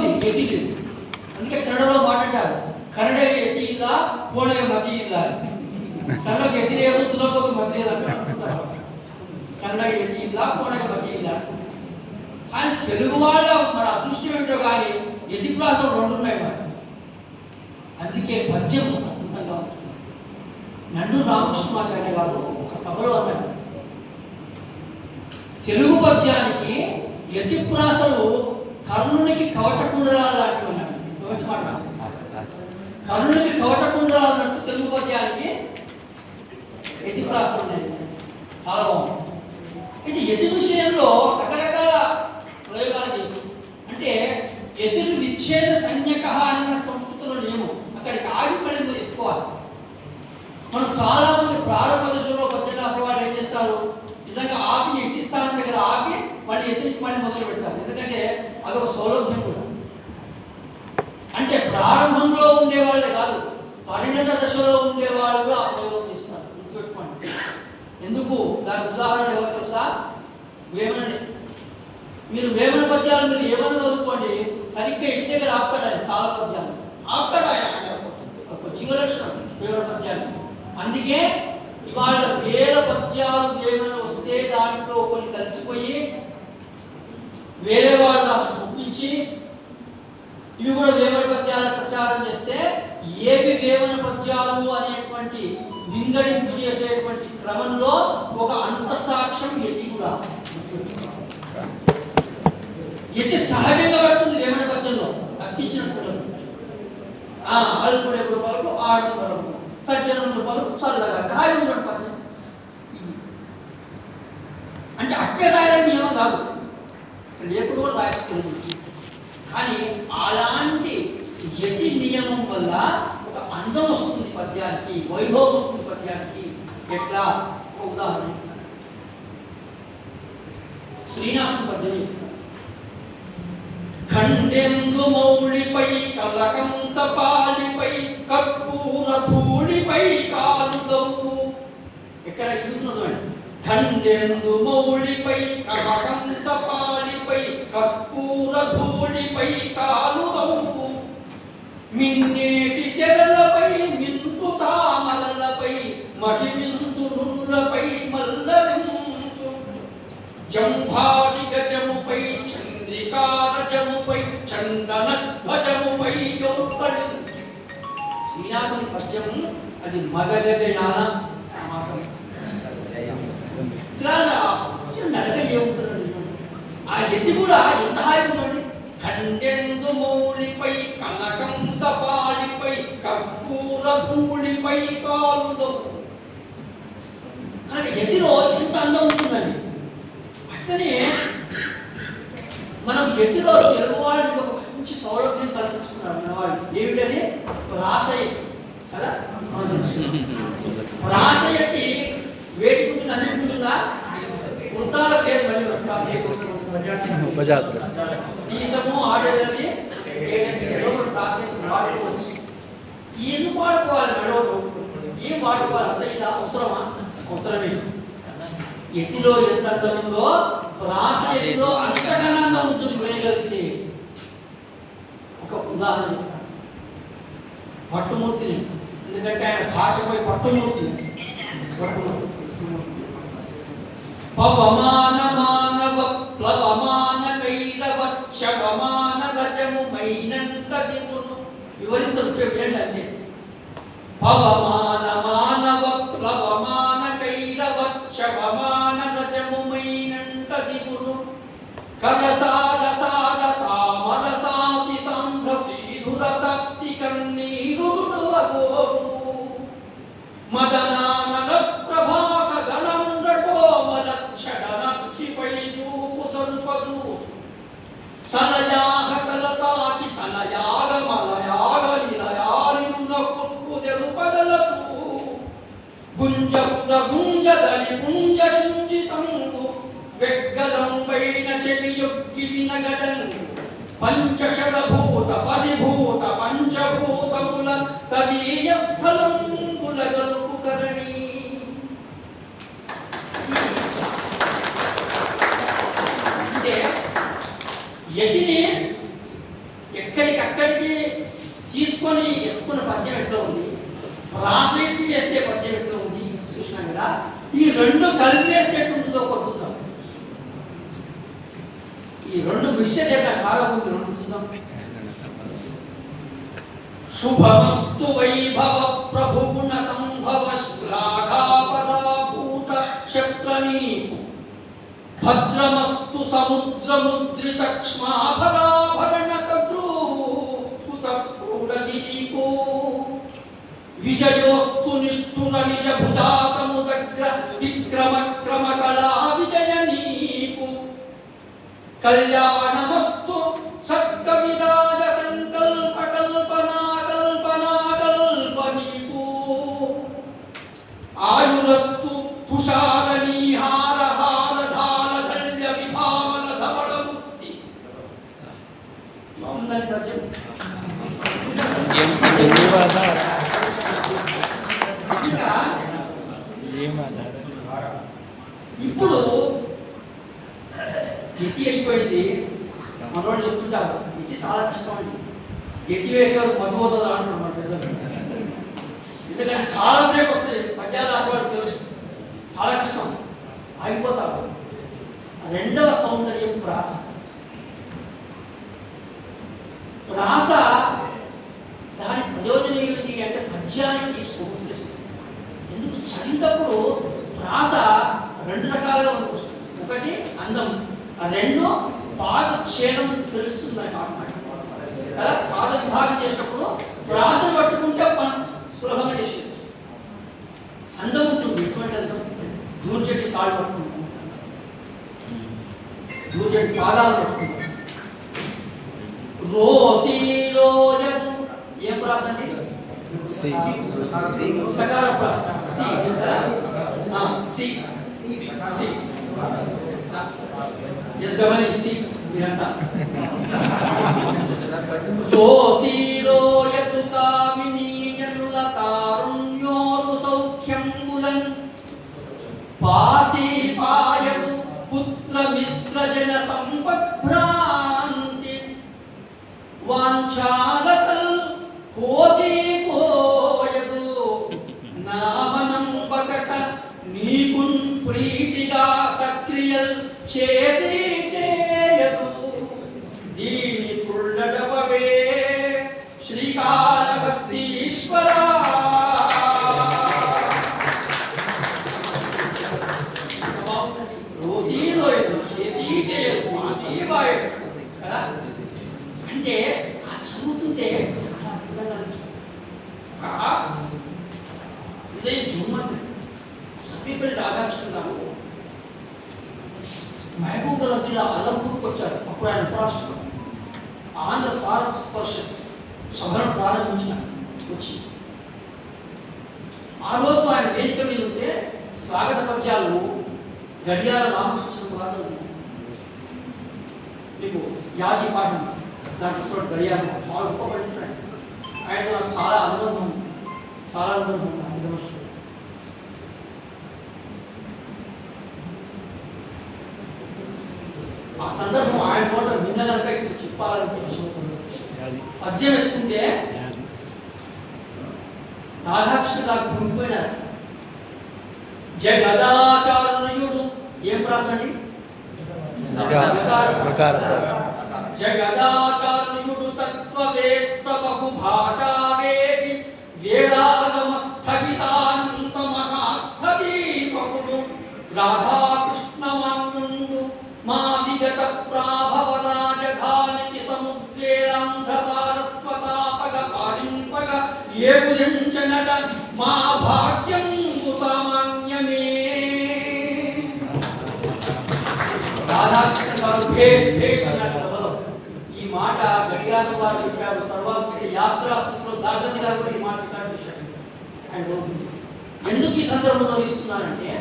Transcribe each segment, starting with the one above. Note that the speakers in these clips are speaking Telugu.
ఉంది, యతి లేదు. అందుకే కన్నడలో మాట్లాడారు, కన్నడ యతి ಇಲ್ಲ ಕೋಣೆಗೆ ಮತಿ ಇಲ್ಲ. కన్నడకి యతి లేదు, తులకోకి మతి లేదు అంటారు. కన్నడ యతి ಇಲ್ಲ కోణెಗೆ మతి ಇಲ್ಲ. కానీ తెలుగు వాళ్ళ మన అదృష్టం ఏంటో కానీ యతి ప్రాసం రెండు ఉన్నాయి మరి. అందుకే పద్యం అద్భుతంగా ఉంటుంది. నండూరు రామకృష్ణమాచార్య గారు ఒక సభలో అన్నారు, తెలుగు పద్యానికి యతి ప్రాసలు కర్ణునికి కవచకుండలాలు లాంటివి అన్నట్టు. కర్ణునికి కవచకుండలాలు అన్నట్టు తెలుగు పద్యానికి యతి ప్రాసలు ఉన్నాయి. చాలా బాగుంది. ఇది యతి విషయంలో రకరకాల ప్రయోగాలు చేయొచ్చు. అంటే యతిని విచ్ఛేద సంజ్ఞక అని మన సంస్కృతిలో నియమం. అక్కడికి ఆగి మళ్ళీ మీరు ఎత్తుకోవాలి. మనం చాలా మంది ప్రారంభ దశలో పద్యం రాసేవాళ్ళు ఏం చేస్తారు, నిజంగా ఆపి యతి స్థానం దగ్గర ఆపి మళ్ళీ యతి నుంచి మళ్ళీ మొదలు పెడతారు. ఎందుకంటే అదొక సౌలభ్యం కూడా. అంటే ప్రారంభంలో ఉండేవాళ్ళే కాదు, పరిణత దశలో ఉండేవాళ్ళు కూడా ఆ ప్రయోగం చేస్తారు. గుర్తుపెట్టుకోండి. ఎందుకు దానికి ఉదాహరణ ఎవరు తెలుసా? వేమనని. మీరు వేమన పద్యాలు మీరు ఏమన్నా చదువుకోండి, సరిగ్గా ఇంటి దగ్గర ఆపుతాడు చాలా పద్యాలు ఆపుతాడు ఆయన. ఒక జీవలక్షణం వేమన పద్యాలు. అందుకే ఇవాళ వేల పద్యాలు వేమన వస్తే దాంట్లో కొన్ని కలిసిపోయి వేరే వాళ్ళు రాసి చూపించి ఇవి కూడా వేమన పద్యాలు ప్రచారం చేస్తే ఏవి వేమన పద్యాలు అనేటువంటి వింగడింపు చేసేటువంటి క్రమంలో ఒక అంతఃసాక్ష్యం యతి కూడా. యతి సహజంగా పడుతుంది వేమన పద్యంలో, అతికించినట్టు ఆల్పుడెప్పుడు పలుకు ఆడు పలుకు సజ్జనుడు పలుకు చల్లగా హాయి ఉన్నట్టు పద్యం. అంటే అట్లే రాయాలని నియమం కాదు, అసలు లేకుండా కూడా రాయకూడదు. కానీ అలాంటి యతి నియమం వల్ల ఒక అందం వస్తుంది పద్యానికి, వైభవం వస్తుంది పద్యానికి. ఎట్లా? ఒక ఉదాహరణ, శ్రీనాథుని పద్యం. ఖండెందు మౌళిపై కలకంస పాలిపై కర్పూర ధూళిపై కాలుదవు. ఎక్కడ ఇరుగుతున్నా చూడండి. ఖండెందు మౌళిపై కలకంస పాలిపై కర్పూర ధూళిపై కాలుదవు. మిన్నేటి తెరలపై మించు తామరలపై మహిమించు నురులపై మల్లరించు. జంభాడి గజముపై చంద్రికారజముపై చందన ధ్వజముపై జౌకళించు. శ్రీనాథుని పద్యం అది మదగజయాన. నడక ఏముంటుందండి? ఆ యతి కూడా ఎంత హాయి ఉందండి. ఖండెందు మౌళిపై కనకంస పాళిపై కర్పూర ధూళిపై కాలుదవు. కానీ యతిలో ఎంత అందం ఉంటుందండి. అట్లనే మనం యతిలో తెలుగు వాళ్ళకి ఒక మంచి సౌలభ్యం కల్పిస్తున్నారు మన వాళ్ళు. ఏమిటది? రాసయ్య కదా. రాసయ్యకి వేటి ఉంటుంది, అన్నిటి ఉంటుందా? వృత్తాల పేరు మళ్ళీ ఉపజాతులు సీసము ఆడేది వాడుకోవచ్చు. ఎందుకు వాడుకోవాలి? నడవడు ఏం వాడుకోవాలి? అంత ఇది అవసరమా? అవసరమే. యతిలో ఎంత అర్థం ఉందో రాసయతిలో అంతకన్నా అందం ఉంటుంది వేయగలిగితే. ఒక ఉదాహరణ చెప్తాను, పట్టుమూర్తిని. ఎందుకంటే ఆయన భాషపై పట్టుమూర్తి. పవమాన మానవ ప్లవమాన కైరవక్షగమాన రజము మైనంటదిమును. వివరించండి అంతే. పవమాన మానవ ప్లవమాన కైరవక్షగమాన రజము మైనంటదిమును. కరసారసార తామరసాతి సంభ్రసీధురసక్తి కన్నీరుదుడువగోరు. మదనానన ప్రభాస గణండ కోమలక్షణనక్షిపై చూపు సరుపదూషు. సలయాహ కలతాకి సలయాగ మలయాగ నిలయారిన కుర్పు తెరుపదలతూ. గుంజపుట గుంజదలి గుంజ శుంజితంబు వెగ్గలంబైన చెవియొగ్గి విన ప్రాసయతి వేస్తే పద్యం ఎట్లా ఉంది చూసినాం కదా. ఈ రెండు కలిపి వేస్తే ఎట్లుంటుందో ఒకటి చూద్దాం. ఈ రెండు మిక్సర్ చేద్దాం. కారం ఉంది రెండు చూద్దాం. శుభమస్తు వైభవ ప్రభు గుణ సంభవ శ్లాఘాపరాభూత శక్రనీకు భద్రమస్తు సముద్ర ముద్రిత క్ష్మాభరాభరణ కద్రూ సుత ప్రౌఢదీపో విజయోస్తు నిష్ఠుర నిజ భుజాతముదగ్ర విక్రమ క్రమ కళా విజయనీకు కళ్యాణమస్తు సత్కవిరాజ సంకల్ప కల్పనా కల్పనా కల్పనీకు ఆయురస్తు తుషార నీహార హార ధార ధన్య విభావన ధవళ ముక్తి. బాగుందని పద్యం. ఇప్పుడు గతి అయిపోయింది. మనోళ్ళు చెప్తుంటారు గతి చాలా కష్టం అండి. గతి వేసేవారు మధువదలు అంటున్నారు మన పెద్దలు. ఎందుకంటే చాలా బ్రేక్ వస్తుంది. పద్యాలు రాసేవాడికి తెలుసు చాలా కష్టం, ఆగిపోతాడు. రెండవ సౌందర్యం ప్రాస. ప్రాస దాని ప్రయోజనం ఏమిటి అంటే పద్యానికి సొగసులిస్తుంది. ఎందుకు చదివినప్పుడు ప్రాస రెండు రకాలుగా వస్తుంది. ఒకటి అందం, రెండు పాద ఛేదం తెలుస్తుంది అన్నమాట కదా. పాద విభాగం చేసినప్పుడు ప్రాసను పట్టుకుంటే సులభంగా చేసేయచ్చు. అందం ఉంటుంది. ఎటువంటి అందం? దూర్జటి కాళ్ళు పట్టుకుంటాం, దూర్జటి పాదాలు పట్టుకుంటాం. రోసి రోజు ఏం ప్రాస అండి? సకార ప్రాస. మీరంతా రోసిరోయతు కామినీయనుల కారుణ్యోరు సౌఖ్యంబులన్ పాసి పాయదు పుత్ర మిత్ర జన సంపద్భ్రాంతి వాంఛాలతల్ కోసి కోయదు నామనం బకట నీకున్ ప్రీతిగా సక్రియల్ చేసి చేయదు దీని తుళ్ళడవే శ్రీకాళహస్తీశ్వర. రోజీ రోజు చేసి చేయదు మాసి బాయదు కదా. అంటే చదువుతుంటే చాలా అద్భుతంగా అనిపిస్తుంది. ఒక ఉదయం జుమ్మంటే సభ్యుపల్లి రాధాకృష్ణ గారు మహబూబ్నగర్ జిల్లా అలంపూర్కి వచ్చారు. అప్పుడు ఆయన ఉపరాష్ట్రపతి. ఆంధ్ర సారస్ పరిషత్ సభలను ప్రారంభించిన వచ్చి ఆ రోజు ఆయన వేదిక మీద ఉంటే స్వాగత పద్యాలు గడియార రామకృష్ణ గారు మీకు యాది పాఠం దాంట్లో గడియారం చాలా గొప్ప పండితుడు. ఆయనతో నాకు చాలా అనుబంధం ఉంది. ఆ సందర్భం ఆయన నోట విన్నదనక ఇప్పుడు చెప్పాలనిపించింది. పద్యం ఎత్తుకుంటే రాధాకృష్ణ గారు పొంగిపోయినారు. జగదాచార్యుడు ఏం ప్రాసండి? జగదాచార్యుడు తత్వవేత్త బహుభాషావేది వేదాగమ స్థగితానంత మహార్థ దీపకుడు రాధాకృష్ణ మాన్యుండు మా విగత ప్రాభవ రాజధానికి సముద్వేరాంధ్ర సారస్వతాపగ పారింపగ ఏగుదించనట మా భాగ్యం సామాన్యమే. రాధాకృష్ణ గారు భేష్ భేష్ అన్నట్లు ఈ మాట గడియారం వారు చెప్పారు. తర్వాత యాత్రాస్తులో దాశరథి గారు కూడా ఈ మాట రికార్డు చేశారు. ఆయన ఎందుకు ఈ సందర్భంలో ఇస్తున్నారంటే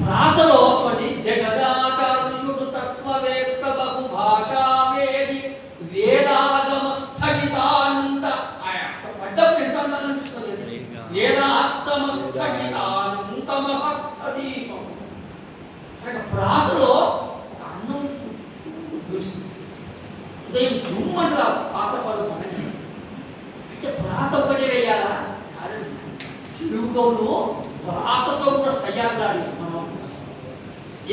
ప్రాసలో జగదాచార్యుడు తత్వవేత్త బహుభాషావేది వేదాగమ స్థగితానంత పడ్డప్పుడు ఎంత అందంగా అనిపిస్తుంది. వేదాత్తమ స్థగితానంత మహత్త దీపం. ప్రాసలో ఒక అందం ఉదయం జుమ్మంట ప్రాస పడు. అయితే ప్రాస ఒకటి వేయాలా కవులు ప్రాసతో కూడా సయ్యాట్లాడి మనం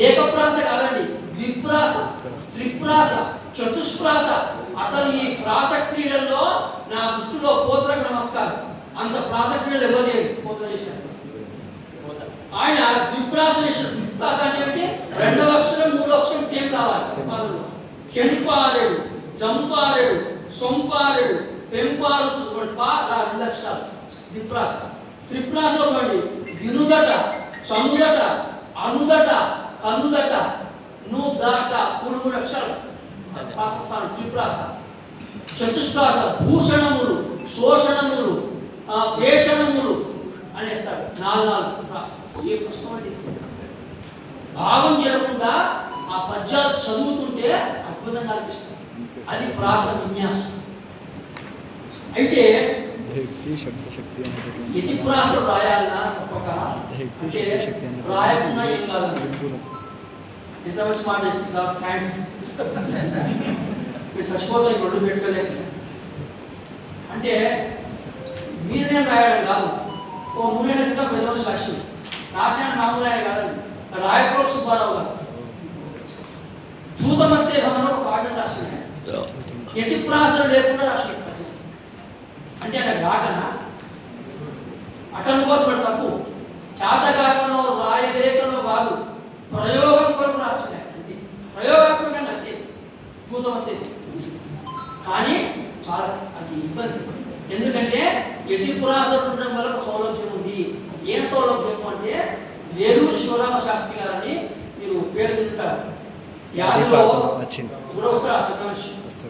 ఏకప్రాస కాదండి, ద్విప్రాస, త్రిప్రాస, చతుష్ప్రాస. అసలు ఈ ప్రాస క్రీడల్లో నా దృష్టిలో పోతలకు నమస్కారం. అంత ప్రాస క్రీడలు ఎవరు చేయరు, పోతన చేసినట్టు. ఆయన ద్విప్రాస చేసిన. ద్విప్రాస అంటే ఏమిటి? రెండవ అక్షరం మూడో అక్షరం సేమ్ రావాలి. కెంపారెడు, జంపారెడు, సొంపారెడు, పెంపారు రెండు అక్షరాలు ద్విప్రాస. త్రిప్రాసలో చూడండి, వినుదట, చనుదట, అనుదట, కనుదట, నుదట, మూడు అక్షరాలు ప్రాసస్థానం త్రిప్రాస. చతుష్ప్రాస భూషణములు, శోషణములు, వేషణములు అనేస్తాడు. నాలుగు ప్రాస. ఏ ప్రశ్న అండి? భావం చేయకుండా ఆ పద్యాలు చదువుతుంటే అద్భుతంగా అనిపిస్తుంది. అది ప్రాస విన్యాసం. అయితే ఎది ప్రాసలు రాయాలన్నా ఒక్కొక్క రాయకుండా ఏం కాదు. ఎంత మంచి మాట చెప్తుంది సార్, థ్యాంక్స్. మీరు చచ్చిపోతాం ఈ రెండు పెట్టుకోలేదు అంటే మీరు నేను రాయడం కాదు. ఓ మూడేళ్ళ క్రితం పెద్దవాళ్ళు సాక్షి రాసిన మామూలు ఆయన కాదండి, రాయకోట సుబ్బారావు గారు దూతమస్తే ఒక కావ్యం రాసిన ఎతి ప్రాసలు లేకుండా రాసిన. అంటే అక్కడ రాకనా అక్కడ పోతున్న తప్పు. చాతగాకనో రాయలేకనో కాదు, ప్రయోగం కొరకు రాసిన అంతే, ప్రయోగాత్మకంగా అంతే భూతమతే. కానీ చాలా అది ఇబ్బంది. ఎందుకంటే ఎతి పురాసలు ఉండడం వల్ల సౌలభ్యం ఉంది. ఏం సౌలభ్యం అంటే వేలూరు శివరామ శాస్త్రి గారని మీరు పేరు తింటారు. యాదిలో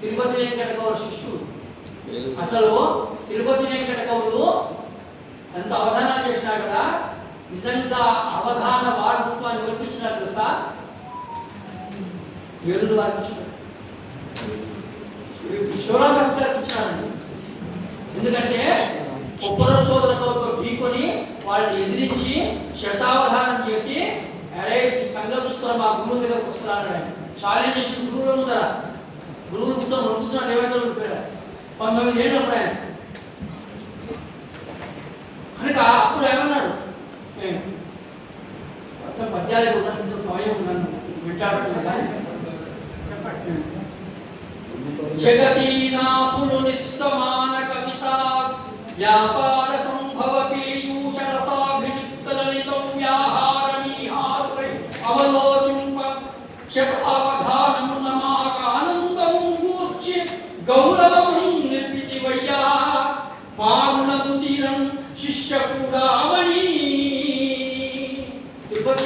తిరుపతి వెంకట గౌర శిష్యుడు. అసలు తిరుపతి వెంకట కవులు ఎంత అవధానాలు చేసినా కదా, నిజంగా అవధాన వారసత్వాన్ని ఎవరికి ఇచ్చినారు తెలుసా? వేలూరు వారికి ఇచ్చినారు, శివరామ గారికి ఇచ్చినారండి. ఎందుకంటే ఒప్పర సోదర కవులతో ఢీకొని వాళ్ళని ఎదిరించి శతావధానం చేసి, అరే ఈ సంఘం చూస్తారా మా గురువు దగ్గరకు వస్తారా అన్నాడు. ఛాలెంజ్ చేసిన గురువుల ముందర, గురువులు కూర్చొని వణుకుతున్నారు. ఏమైతే ఉండిపోయారు 19 ఏళ్ళు అప్పుడు ఆయన. కనుక అప్పుడు ఏమన్నాడు, మొత్తం పద్యాలకు ఉన్నందుకు సమయం నన్ను వెంటాడుతున్నా కానీ చెప్పండి. జగతీనాథులు నిస్సమాన కవిత వ్యాపార సంభవ పీయూష రసాభినిక్త లలితం వ్యాహారమీహారులై అవలోకింప శతావధానము నమాక ఆనందము గూర్చి గౌరవము నిర్మితి వయ్యా మారుణము తీరం శిష్య చూడామణి. తిరుపతి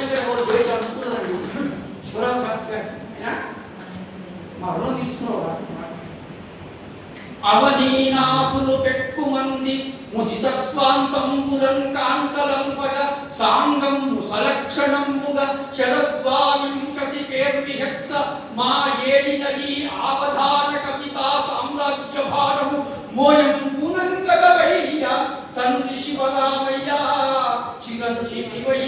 దేశం అనుకున్నదండి శివరామ శాస్త్రి గారు. మా రుణం తీసుకున్నావు. అవనీనాథులు పెక్కుమంది ముదిత స్వాంతంబురం కాంతలంపగ సాంగం సలక్షణముగా శరద్వావింశతి పేర్విహత్స మా ఏడిన ఈ అవధాన కవితా సామ్రాజ్య భారము మోయం పూనంగదవయ్య తండ్రి శివరామయ్య చిరంజీవి వై.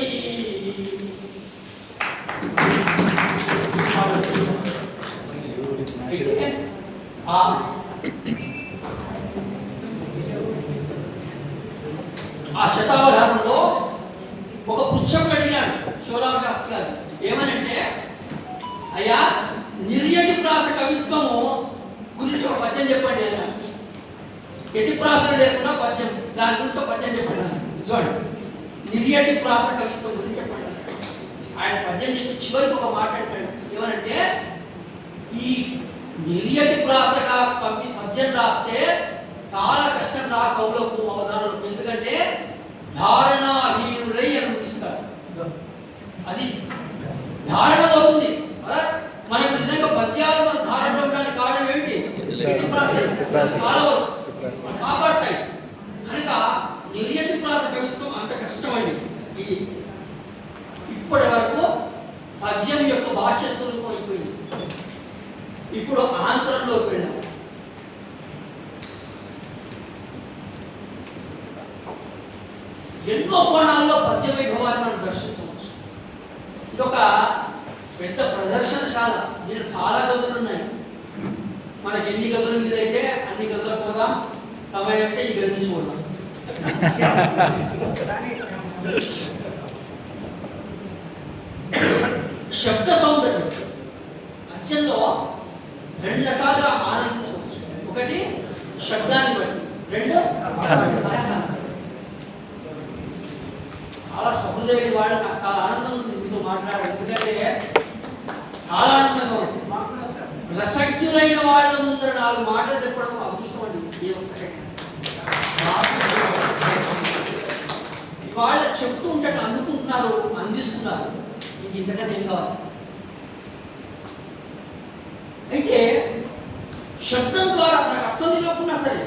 ఆ శతావధానంలో ఒక పుచ్చం అడిగాడు శివరామ శాస్త్రి గారు. ఏమనంటే, అయ్యా నిర్యటి ప్రాస కవిత్వము గురించి ఒక పద్యం చెప్పండి అన్న. ఎతి ప్రాసలు లేకుండా పద్యం, దాని గురించి ఒక పద్యం చెప్పండి అన్న. చూడండి, నిర్యటి ప్రాస కవిత్వం గురించి చెప్పండి. ఆయన పద్యం చెప్పి చివరికి ఒక మాట అంటాడు. ఏమనంటే, ఈ నిర్యటి ప్రాసగా కవి పద్యం రాస్తే చాలా కష్టం రా కవులకు అవధానాలకు. ఎందుకంటే ధారణాహీనులై అనుభవిస్తారు. అది ధారణ అవుతుంది. మనకు నిజంగా పద్యాలు మన ధారణ ఉండడానికి కారణం ఏంటి? కాపాడతాయి. కనుక నిర్యటి ప్రాస కవిత్వం అంత కష్టమండి. ఇది ఇప్పటి వరకు పద్యం యొక్క భాష్య స్వరూపం అయిపోయింది. ఇప్పుడు ఆంతరంలోకి వెళ్ళాం. ఎన్నో కోణాల్లో పద్య వైభవాన్ని మనం దర్శించవచ్చు. ఇదొక పెద్ద ప్రదర్శనశాల. దీంట్లో చాలా గదులు ఉన్నాయి. మనకి ఎన్ని గదులు ఇదైతే అన్ని గదులకు పోదాం, సమయం అయితే ఈ గది చూద్దాం. శబ్ద సౌందర్యం పద్యంలో రెండు రకాలుగా ఆనందించవచ్చు. ఒకటి శబ్దాన్ని బట్టి, రెండు చాలా సహృదయ వాళ్ళు. నాకు చాలా ఆనందంగా ఉంది మీతో మాట్లాడాలి, ఎందుకంటే చాలా ఆనందంగా ఉంది. రసజ్ఞులైన వాళ్ళ ముందర 4 మాటలు చెప్పడం అదృష్టం అండి. ఏ ఒక్కరైనా వాళ్ళ చెప్తూ ఉంటే అందుకుంటున్నారు, అందిస్తున్నారు. ఇంక ఇంతకంటే ఏం కావాలి? అయితే శబ్దం ద్వారా నాకు అర్థం తెలియకున్నా సరే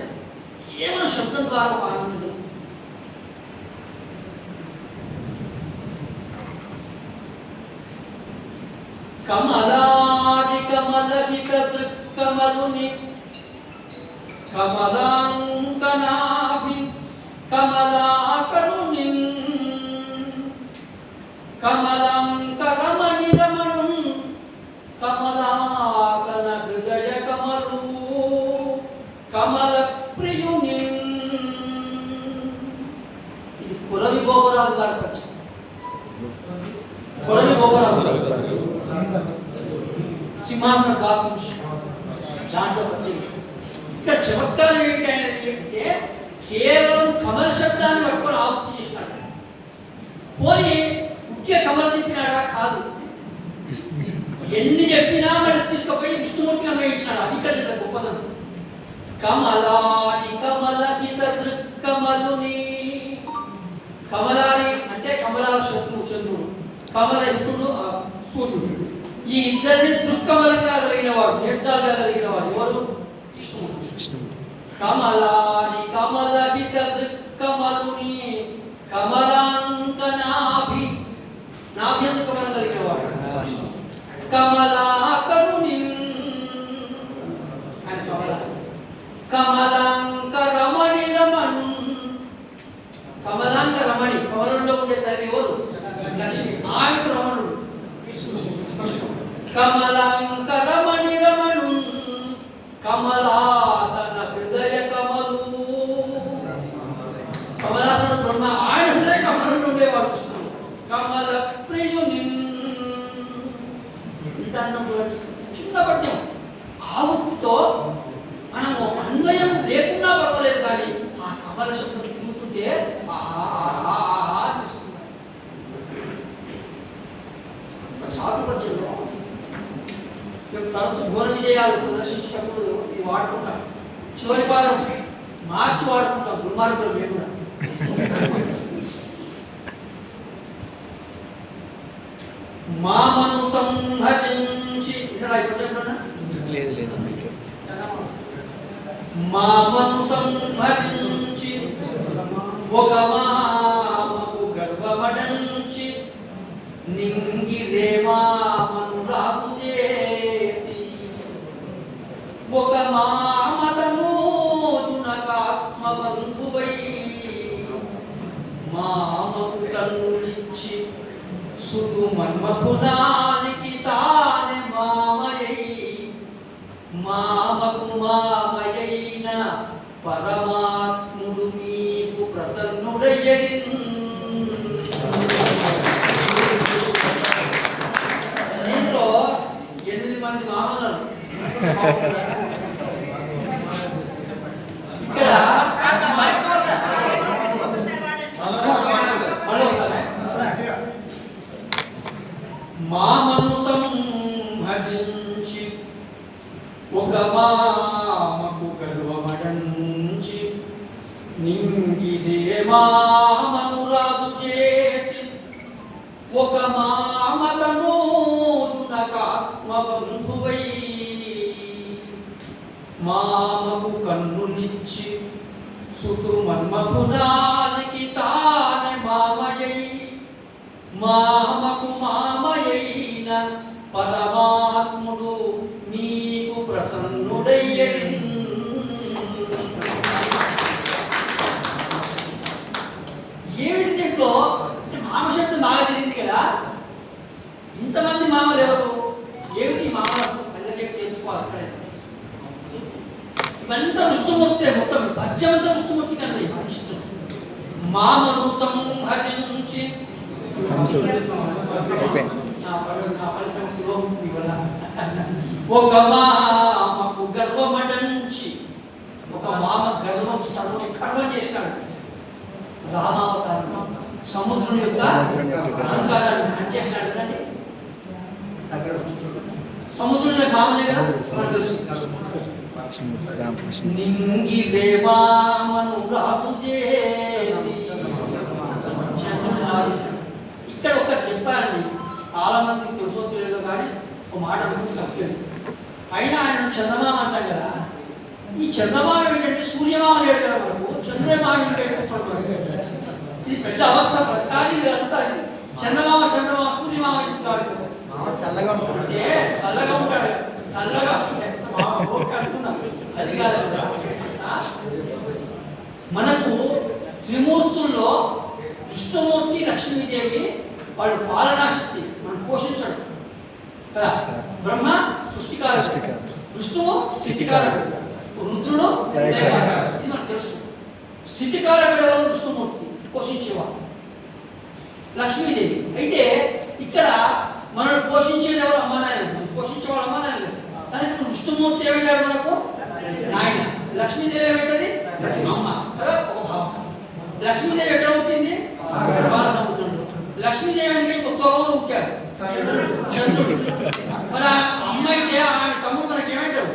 కేవలం శబ్దం ద్వారా ఒక ఆనందం. కమలాది కమలహిత దృక్కమలుని కమలాంకనాభి కమలాకరుని కమలాంకరమణి రమణం కమలాసన హృదయ కమలు కమల ప్రియుని. ఇది కులవి గోపరాజు గారి పరిచయం. కులవి గోపరాజు సింహాసన గాకుంశ దాంట్లో పరిచయం. ఇక్కడ చమత్కారం ఏంటనేది అంటే కేవలం కమల శబ్దాన్ని పట్టుకొని ఆహుతి చేసినాడు. పోనీ ముఖ్య కమల తిప్పినాడా? కాదు. ఎన్ని చెప్పినా మరి తీసుకుపోయి విష్ణుమూర్తికి అన్వయించినాడు. అది ఇక్కడ చిన్న గొప్పదనం. కమలాని కమలహిత దృక్కమలుని. కమలాని అంటే కమలాల శత్రువు చంద్రుడు, కమలహితుడు సూర్యుడు. ఈ ఇద్దరిని దృక్కమలంగా కలిగిన వాడు, నేత్రాలుగా కలిగిన వాడు ఎవరు? విష్ణుమూర్తి. కమలాని కమలహిత దృక్కమలుని కమలాంకనాభి, నాభి అంత కమలం కలిగిన వాడు. కమలాకరుని ఆయన కమల. కమలాంక రమణి రమణు. కమలాంక రమణి, కమలంలో ఉండే తల్లి ఎవరు? లక్ష్మి. ఆమెకు రమణుడు. కమలాంక రమణి రమణు కమలాసన హృదయ కమలు. కమలాసన బ్రహ్మ, ఆయన హృదయ కమలంలో ఉండేవాడు. కమల ప్రియుని. చిన్న పద్యం. ఆవృత్తితో మనము అన్వయం లేకున్నా పర్వాలేదు, కానీ ఆ కమల శబ్దం తిరుగుతుంటే చాటు పద్యంలో మేము తరచు ఘోర విజయాలు ప్రదర్శించినప్పుడు ఇది వాడుకుంటాం. చివరి వారం మార్చి వాడుకుంటాం. దుర్మార్గులు మేము కూడా. మామను సంహరించి మామను సంహరించి ఒక మామకు గర్వమడంచి నింగిరే మామను రాజు చేసి ఒక మామతమోజునకాత్మబంధువై మామకు కన్నులిచ్చి సుతు మన్మథునానికి తానే మామయై మామకు మామయైన పరమాత్ముడు మీకు ప్రసన్నుడయ్యడి. దీంట్లో 8 మంది మామలు. ఇక్కడ మామను సంహరించి ఒక మామకు గర్వమడంచి నింగిదే మామను రాజు చేసి ఒక మామతమోజునకాత్మబంధువై మామకు కన్నులిచ్చి సుతు మన్మథునానికి తానే మామయై మామకు మామయైన పరమాత్ముడు మీకు ప్రసన్నుడయ్యడి. ఏమిటి దీంట్లో? మామ శబ్దం బాగా తెలియదు కదా. ఇంతమంది మామలు ఎవరు? ఏమిటి మామలు? అందరికీ తెలుసుకోవాలి. ఇవంతా విష్ణుమూర్తి. మొత్తం పద్యమంతా విష్ణుమూర్తి కన్నా ఇష్టం. మామను సంహరించి ఒక మామకు గర్వమడంచి, ఒక మామ గర్వం సర్వం గర్వం చేసినాడు. రామావతారం సముద్రుని యొక్క అహంకారాన్ని అంచేసినాడు కదండి. సముద్రుని మామనే కదా మనకు తెలుసు. నింగి దేవామను రాజు చేసి, ఇక్కడ ఒకటి చెప్పారండి, చాలా మందికి తెలుసో తెలియదు కానీ ఒక మాట అనుకుంటే తప్పలేదు. అయినా ఆయన చందమామ అంటాం కదా, ఈ చందమామ ఏంటంటే సూర్యమామ లేడు కదా మనకు, చంద్రమామ ఇది పెద్ద అవస్థ. ప్రతిసారి అడుగుతారు చందమామ చందమామ సూర్యమామ ఎందుకు కాదు, చల్లగా ఉంటాడు, చల్లగా ఉంటాడు, చల్లగా అనుకున్నాం. అది కాదు, మనకు త్రిమూర్తుల్లో విష్ణుమూర్తి లక్ష్మీదేవి వాళ్ళు పాలనాశక్తి, మనం పోషించడం కదా. బ్రహ్మ సృష్టికారకుడు, విష్ణువు స్థితికారకుడు, రుద్రుడు ఇది మనకు తెలుసు. స్థితికారకుడు ఎవరు? విష్ణుమూర్తి, పోషించేవాడు లక్ష్మీదేవి. అయితే ఇక్కడ మనల్ని పోషించేది ఎవరు? అమ్మానాయన. పోషించేవాడు అమ్మానాయన. కానీ ఇప్పుడు విష్ణుమూర్తి ఏమైనాడు మనకు? నాయన. లక్ష్మీదేవి ఏమవుతుంది? అమ్మ కదా, ఒక భావం. లక్ష్మీదేవి ఎక్కడ పుట్టింది? బాలసముద్రంలో. లక్ష్మీదేవి అంటే ఒక తోగలో పుట్టాడు చంద్రుడు. మరి అమ్మ అయితే ఆయన తమ్ముడు మనకి ఏమైతాడు?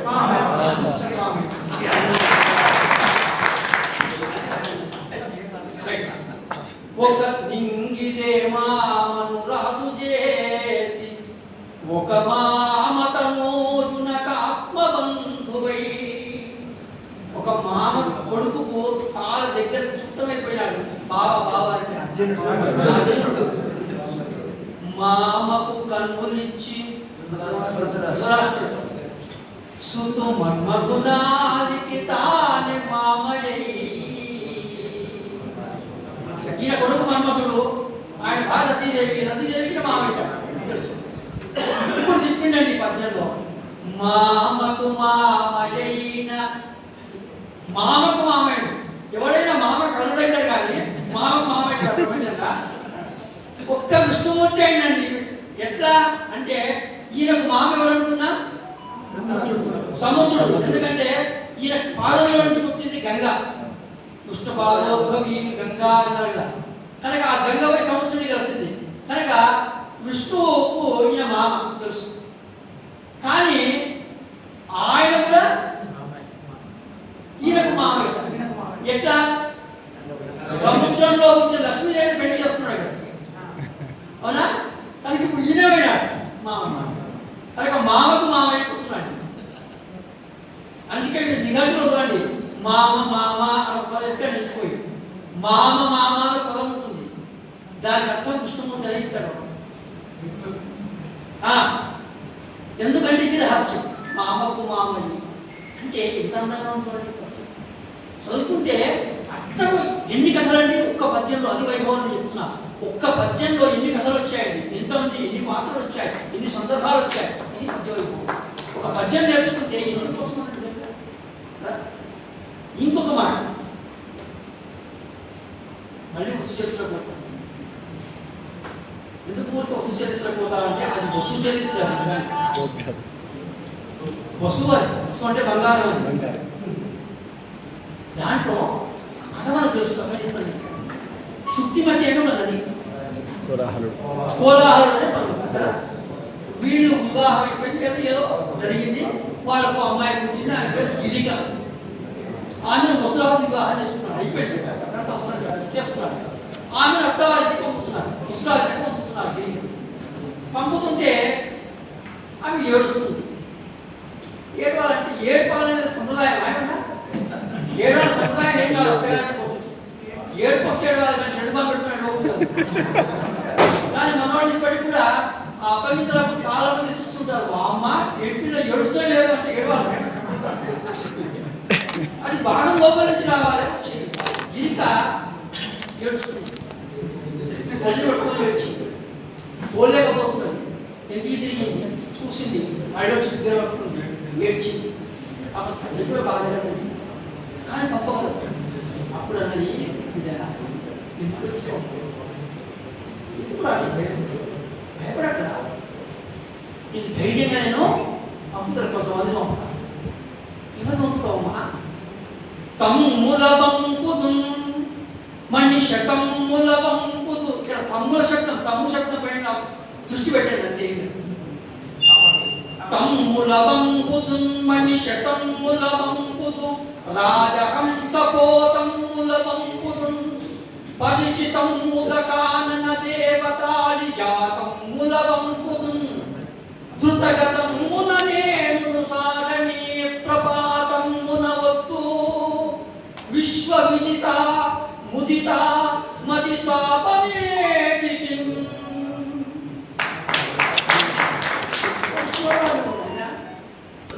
ఒక నింగిదే మామను రాజు చేసి, ఒక మామ తనోజునకు ఆత్మబంధువై. ఒక మామ కొడుకుకు చాలా దగ్గర చుట్టమైపోయినాడు. బావారికి అర్జునుడు. మామకు కన్నులిచ్చి సుతు మన్మధునాదికి తానే మామయ్య. ఈయన కొడుకు మన్మథుడు, ఆయన భార్య రతీదేవి, రతీదేవికి మామయ్య తెలుసు. ఇప్పుడు చెప్పిండండి పద్యంలో, మామకు మామయ్యైన. మామకు మామయ్యుడు, ఎవడైనా మామ కలుడైతాడు కానీ మామకు మామయ్య ప్రపంచంగా. ఒక్క విష్ణుమూర్తి అయినండి. ఎట్లా అంటే ఈయనకు మామ ఎవరనుకున్నా? సముద్రుడు. ఎందుకంటే ఈయన పాదంలో నుంచి పుట్టింది గంగా. విష్ణు పాదోద్భవి గంగా అన్నారు కదా. కనుక ఆ గంగపై సముద్రుడిని కలిసింది. కనుక విష్ణువుకు ఈయన మామ తెలుసు. కానీ ఆయన కూడా ఈయనకు మామ. ఎట్లా? సముద్రంలో పుట్టిన లక్ష్మీదేవిని పెళ్లి చేస్తున్నాడు కదా, అవునా? కనుక ఇప్పుడు ఈయనమైనాడు మామ. కనుక మామకు మామయ్య కూర్చున్నాడు. అందుకే మీరు నిఘంటులు వదలండి. మామ మామ అని ఒక పదం ఎక్కడ నిలిచిపోయి మామ మామ అని పదం ఉంటుంది. దానికి అర్థం విష్ణుమూర్తి తెలియస్తాడు. ఎందుకంటే ఇది రహస్యం. మామకు మామయ్య అంటే ఎంత అందంగా చూడండి. చదువుతుంటే అర్థం. ఎన్ని కథలండి ఒక్క పద్యంలో, అది వైభవాన్ని చెప్తున్నా. ఒక్క పద్యంలో ఎన్ని కథలు వచ్చాయండి, ఎంతమంది ఎన్ని పాత్రలు వచ్చాయి, ఎన్ని సందర్భాలు వచ్చాయి. ఇది పద్య వైభవం. ఒక పద్యం నేర్చుకుంటే ఎందుకు కోసం అంటే ఇంకొక మాట, మళ్ళీ వసు చరిత్ర పోతాం. ఎందుకు ఊరికి వసు చరిత్ర పోతామంటే అది వసు చరిత్ర. వసు అది, వసు అంటే బంగారం అని. దాంట్లో కథ మనకు తెలుసుకోవాలి. శుక్తిమతి ఏమో నది, కోలాహలుడు అనే కదా. వీళ్ళు వివాహం అయిపోయింది కదా, ఏదో జరిగింది, వాళ్ళకు అమ్మాయి పుట్టింది, ఆయన పేరు గిరిక. ఆమెను ముసలావారి వివాహం చేసుకున్నాడు. అయిపోయింది చేసుకున్నాడు. ఆమెను అత్తవారికి పంపుతున్నారు, ముసలావారికి పంపుతున్నారు. గిరిక పంపుతుంటే ఆమె ఏడుస్తుంది. ఏడవాలంటే ఏడ్పాలనేది సంప్రదాయం. ఆయన ఏడాది సంప్రదాయం ఏం కాదు. అత్తగారికి పోతుంది, ఏడుకొస్తే ఏడవాలి కానీ చెడుగా పెట్టుకున్నాడు. కానీ మనవాళ్ళు ఇప్పటికి కూడా ఆ అపవిత్రులకు చాలా మంది చూస్తుంటారు. అమ్మ ఏడ్పిల్ల ఏడుస్తూ లేదు అంటే ఏడవాలి. అది బాణం లోపల నుంచి రావాలి. గిరిక ఏడుస్తుంది, తల్లి పట్టుకొని ఏడ్చింది. పోలేకపోతున్నది, ఎందుకు తిరిగింది, చూసింది, మళ్ళీ వచ్చి దగ్గర పట్టుకుంది, ఏడ్చింది. అప్పుడు తల్లి కూడా బాధపడింది, కానీ పంపగలదు. అప్పుడు అన్నది ఎందుకు ఇస్తావు? ఎందుకు రాని భయపడక్కడ నీకు ధైర్యంగా నేను పంపుతాను, కొంతమంది పంపుతాను. ఎవరు పంపుతావమ్మా? తమ్ముల వంపుదు మణిషకమ్ముల వంపుదు. ఇక్కడ తమ్ముల శబ్దం, తమ్ము శబ్దం పైన దృష్టి పెట్టండి అంతే. తమ్ముల వంపుదు మణిషకమ్ముల వంపుదు రాజహంస పోతమ్ముల వంపుదు పరిచితమ్ముద కానన దేవతాడి జాతమ్ముల వంపుదు ధృతగతమ్మున నేను సారణి ప్రపాతమ్మున వత్తు విశ్వవిదిత ముదిత మదితాపమేటికి.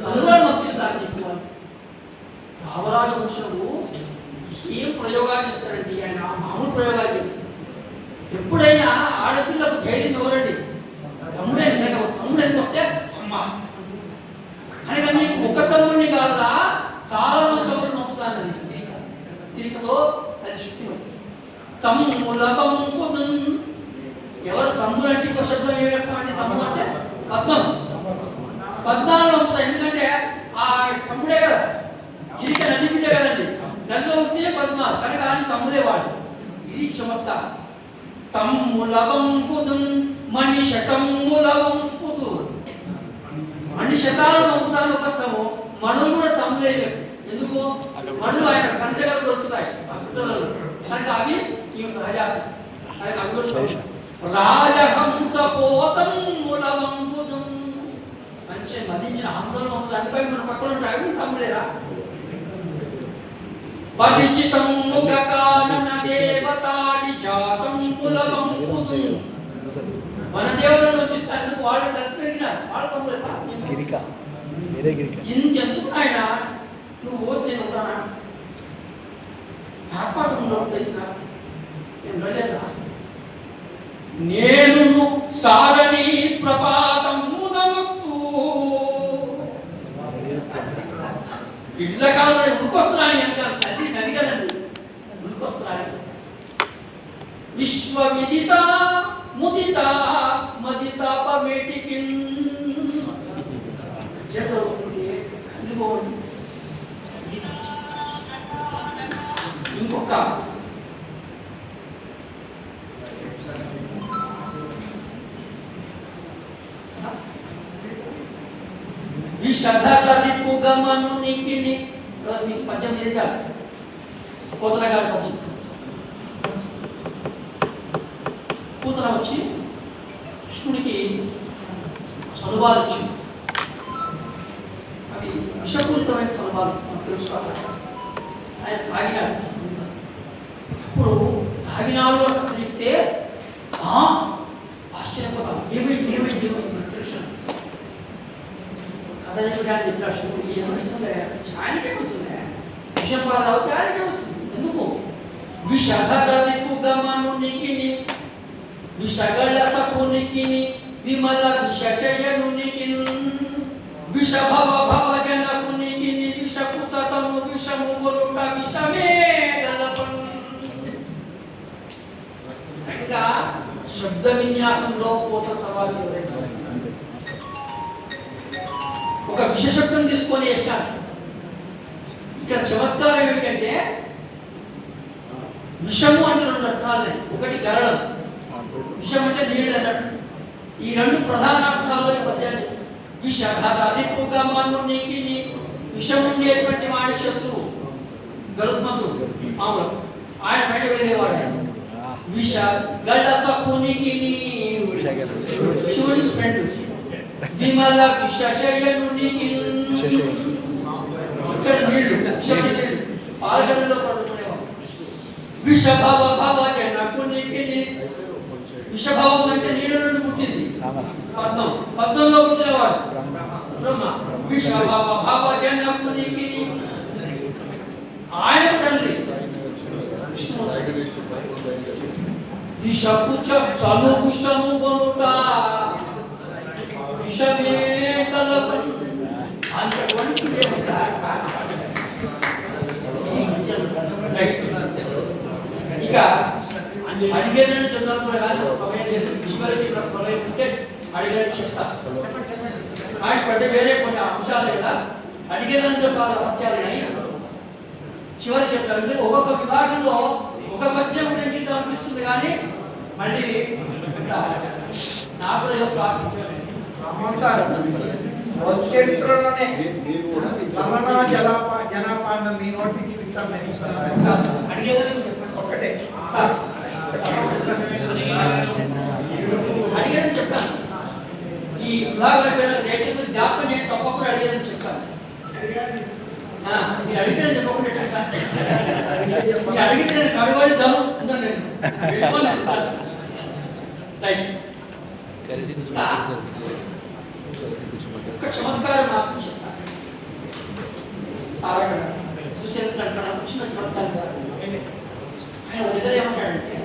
అనురాలు పంపిస్తారు నీకు. రామరాజు వంశంలో ఏం ప్రయోగాలు చేస్తారండి ఆయన? మామూలు ప్రయోగాలు చేయరు. ఎప్పుడైనా ఆడపిల్లకు ధైర్యం ఎవరండి? తమ్ముడే. నిజంగా తమ్ముడు ఎందుకు వస్తే అమ్మ కనుక నీకు ఒక తమ్ముడిని కాదా చాలా మంది తమ్ముడు నమ్ముతానది తిరికతో అది శుద్ధి పడుతుంది. తమ్ముల వంపుదు. ఎవరు తమ్ముడు అంటే ఒక శబ్దం ఏమంటే తమ్ముడు అంటే పద్మం. పద్నాలు నమ్ముతా. ఎందుకంటే ఆ తమ్ముడే కదా, గిరిక నది బిడ్డ కదండి, నదిలో ఉంటే పద్మాలు కనుక అని తమ్ముడే వాడు. ఇది చమత్కారం. తమ్ముల వంపుదు మణిషకమ్ముల వంపుదు. మణిషకాలను వంపుతాను ఒక అర్థము. మణులు కూడా తమ్ములే. ఎందుకు? మణులు ఆయన పంచగలు దొరుకుతాయి ఆ కుట్రలలో కనుక అవి ఇవి సహజాలు కనుక అవి. రాజహంస పోతమ్ముల వంపుదు. మంచిగా మదించిన హంసలు వంపుదు. అందుకని మన పక్కన ఉంటాయి అవి తమ్ములేరా. పరిచితమ్ముగ కానన దేవతాడి జాతమ్ముల వంపుదు. మన దేవతలను పంపిస్తారు. ఎందుకు? వాళ్ళు కలిసి పెరిగినారు. వాళ్ళ తమ్ములేరా. ఇంకెందుకు ఆయన నువ్వు పోతే నేను ఉన్నానా? నేను సారణి ప్రపాతమునవత్తు. ఇళ్ళ కాలంలో ఉరికొస్తున్నాడు ఇంకా తల్లి నది కదండి, ఉరికొస్తున్నాడు. విశ్వవిదిత ముదిత మదితాపమేటికి జరుగుతుంటే కదిలిపోండి. ఇంకొక విషధరిపు గమనునికి మీకు పద్యం తింటారు పూతన గారి పద్యం. పూతన వచ్చి కృష్ణుడికి చనుబాలు ఇచ్చింది. అవి విషపూరితమైన చనుబాలు మనకు తెలుసుకోవాలి. ఆయన తాగినాడు. ఇప్పుడు తాగినాడు అని చెప్తే ఆశ్చర్యపోతాం. ఏమైంది ఏమైంది ఏమైంది తెలుసు కథ చెప్పడానికి చెప్పిన శివుడు ఏమవుతుందా? చానికే అవుతుందా? విషం పాలు అవుతానికే అవుతుంది. ఎందుకు? విషధరిపు గమనునికి విషగళ సపునికి విమల విషశయనునికి విషభవ భవ జనకునికి విషపుతను విషము గొలుట విషమే గలపన్. ఇంకా శబ్ద విన్యాసంలో పోత సవాలు ఎవరైనా ఒక విశేషత్వం తీసుకొని వేసినాడు. ఇక్కడ చమత్కారం ఏమిటంటే విషము అంటే రెండు అర్థాలు. ఒకటి గరళం, విషం అంటే నీళ్ళు అన్నట్టు. ఈ రెండు ప్రధాన అర్థాల్లో ఈ పద్యాన్ని. విషధరిపు గమనునికి విషం ఉండేటువంటి వాడి శత్రువు గరుత్మంతుడు మామూలు ఆయన బయట వెళ్ళేవాడు. విష గళ్ళ సపునికి శివుడికి ఫ్రెండ్. విమల విషశయనునికి ఇక్కడ నీళ్లు పాలగడలో పడుకునేవాడు. విషభవ భవ జనకునికి విషభావం అంటే నీళ్ళ నుండి పుట్టింది. పద్మంలో పుట్టినవాడు బ్రహ్మ. విషభవ భవ జనకునికి ఆయన తండ్రి విషపు చను విషము కొనుట విషమే కలపని అంతవరకు ఇక అడిగేదని చెప్తాను కూడా కానీ సమయం లేదు. చివరికి ప్రళయం ఉంటే అడిగేది చెప్తా. అంటే వేరే కొన్ని అంశాలు లేదా అడిగేదానిలో చాలా రహస్యాలు ఉన్నాయి. చివరి చెప్తాను. ఒక్కొక్క విభాగంలో ఒక పద్యం ఉంటే అనిపిస్తుంది కానీ మళ్ళీ నాకు కూడా చరిత్రలోనే జనాపాండ మీ నోటికి అడిగేదని చెప్పాను. ఈ విభాగాల పేరు దయచేసి జ్ఞాపకం చేయండి. తప్పకుండా అడిగేదని చెప్పాను. మీరు అడిగితే చెప్పకుండా అడిగితే నేను కడుబడి జలు ఉన్నాను. నేను రైట్ చమత్కారం మాత్రం చెప్తాను. సార్ సుచరిత్ర అంటాడు. చిన్న చమత్కారం సార్. ఆయన దగ్గర ఏమంటాడంటే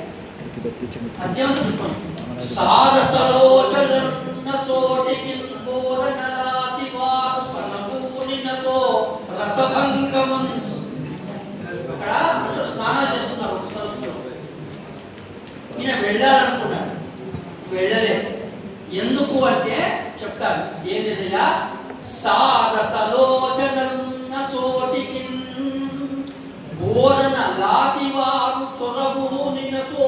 సారసలోచన చోటికి రసభంగమంచు. అక్కడ అందరూ స్నానం చేస్తున్నారు. ఈయన వెళ్ళాలనుకున్నాడు, వెళ్ళలేదు. ఎందుకు అంటే చెప్తాడు. ఏం లేదయ్యా, సారసలోచనలున్న చోటికి బోరన లాతివారు చొరబోనినచో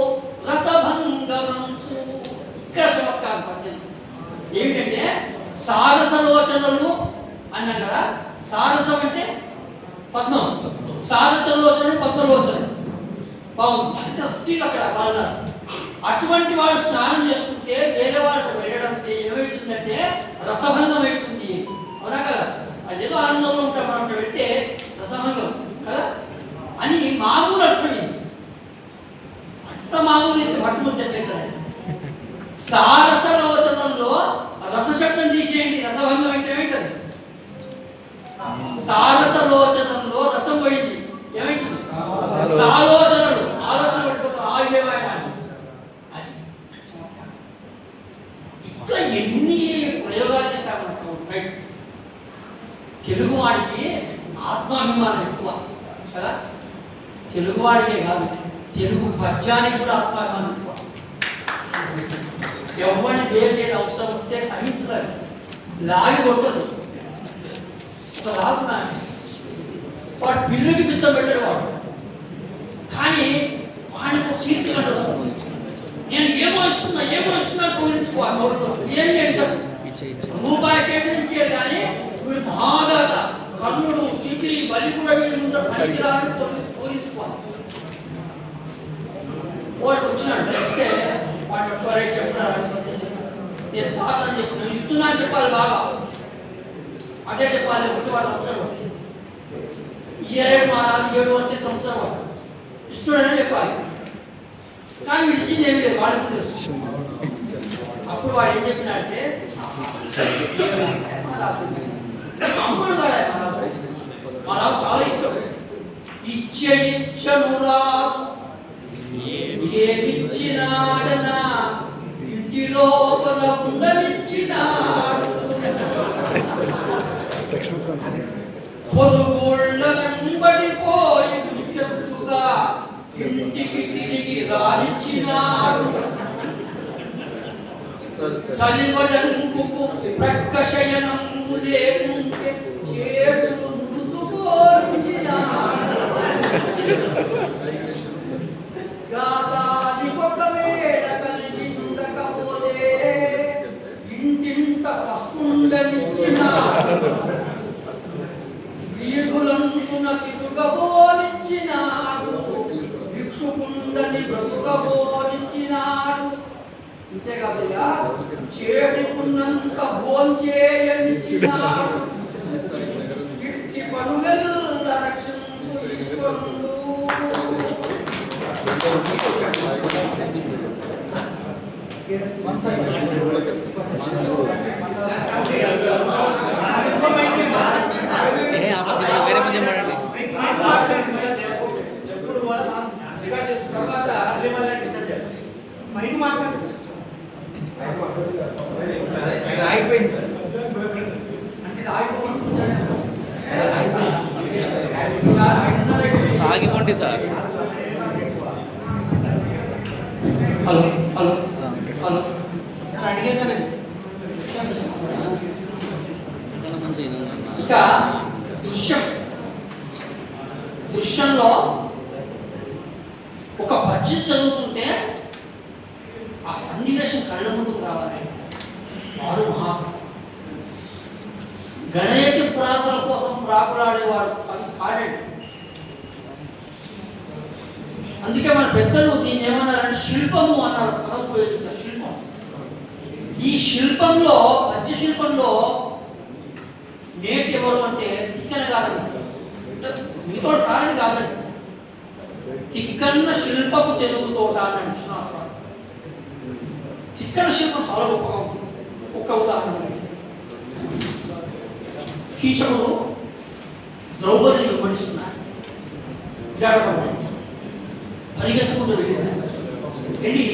రసభంగమంచు. ఇక్కడ చమత్కారం పద్యం ఏమిటంటే సారసలోచనలు అన్నాం కదా. సారసం అంటే పద్మం, సారసలోచన పద్మలోచన. బాగుంది. స్త్రీలు అక్కడ వాళ్ళ అటువంటి వాళ్ళు స్నానం చేస్తుంటే వేరే వాళ్ళకి వెళ్ళడం ఏమవుతుందంటే రసభంగం అవుతుంది. అవునా కదా? వాళ్ళు ఏదో ఆనందంలో ఉంటారు, మనం వెళ్తే రసభంగం కదా అని మామూలు అర్థం. ఇది అట్లా మామూలు అయితే పట్టుముద్ద ఎట్లా. సారసలోచనల్లో రసశబ్దం తీసేయండి, రసభంగం అయితే ఏమవుతుంది? సారసలోచనంలో రసం పోయింది, ఏమైతుంది? సాలోచనలు ఆలోచన పట్టుకో ఆయుధమైన అది. ఇట్లా ఎన్ని ప్రయోగాలు చేశామనుకో. తెలుగువాడికి ఆత్మాభిమానం ఎక్కువ కదా. తెలుగువాడికే కాదు, తెలుగు పద్యానికి కూడా ఆత్మాభిమానం ఎక్కువ. ఎవరిని వేరు చేయడం అవసరం వస్తే సహించలేదు, లాగి కొట్టదు. ఒక రాజు వాడు పిల్లుకి పిచ్చబెట్టాడు వాడు, కానీ వాడికి ఒక కీర్తి కంటదు. నేను ఏమో ఇస్తున్నా పోయించుకోవాలి. ఏం చేస్తాడు? రూపాయి చేతించాడు కానీ వీడు మహాదాత కర్ణుడు, శిఖి, బలి కూడా వీడి ముందు పనికిరాని పోయించుకోవాలి. వాడు వచ్చినాడు. వస్తే వాడు చెప్పినాడు, నేను తాతని చెప్పిన ఇస్తున్నా అని చెప్పాలి. బాగా అదే చెప్పాలి. ఒకటి వాడు అమ్ముతాడు. 7 మారాలి 7 అంటే చంపుతారు. వాడు ఇష్టడనే చెప్పాలి. కానీ విడిచింది ఏమి లేదు, వాడికి తెలుసు. అప్పుడు వాడు ఏం చెప్పినాడంటే అమ్ముడు వాడే మా రాజు చాలా ఇష్టం. ఇచ్చను రాజు ఏమిచ్చినాడనా ఇంటి లోపల ఉండనిచ్చినాడు. పొరుగుళ్ళ వెంబడిపోయి దుష్టత్తుగా ఇంటికి తిరిగి రానిచ్చినాడు. సలివడంకు ప్రక్కశయనంబు లేకుంటే చేతులు ముడుచుకోనిచ్చినాడు. గాసాని ఒక వేళ కలిగి ఉండకపోతే ఇంటింట పస్తుండనిచ్చినాడు. వీధులంతున తిరుగబోనిచ్చినాడు. భిక్షుకుండని బ్రతుకబోనిచ్చినాడు. అంతేకాదయ్యా, చేసుకున్నంత భోంచేయనిచ్చినాడు. ఇట్టి పనులెల్ల రక్షించు ఈశ్వరుడు. వేరే పద్యం పాడండి. అయిపోయింది సార్. సాగిపోండి sir. Hello hello okay sir. Hello sir అడిగేదానండి. ఇక దృశ్యంలో ఒక పద్యం చదువుతుంటే ఆ సన్నివేశం కళ్ళ ముందుకు రావాలి. వాడు మహాత్ముడు. గణేతి ప్రాసల కోసం ప్రాకులాడేవాడు కవి కాడండి. అందుకే మన పెద్దలు దీన్ని ఏమన్నారంటే శిల్పము అన్నారు. పదం ఉపయోగించారు, శిల్పం. ఈ శిల్పంలో, పద్య శిల్పంలో నేటి ఎవరు అంటే తిక్కన కాదండి, మిగతా కారణం కాదండి. తిక్కన్న శిల్పపు తెలుగు తోట అన్నాడు విశ్వనాథ. తిక్కన శిల్పం చాలా గొప్పగా ఉంటుంది. ఒక ఉదాహరణ, కీచకుడు ద్రౌపదిని వెంబడిస్తున్నాడు. విరాటపడి పరిగెత్తుకుంటూ వెళ్ళి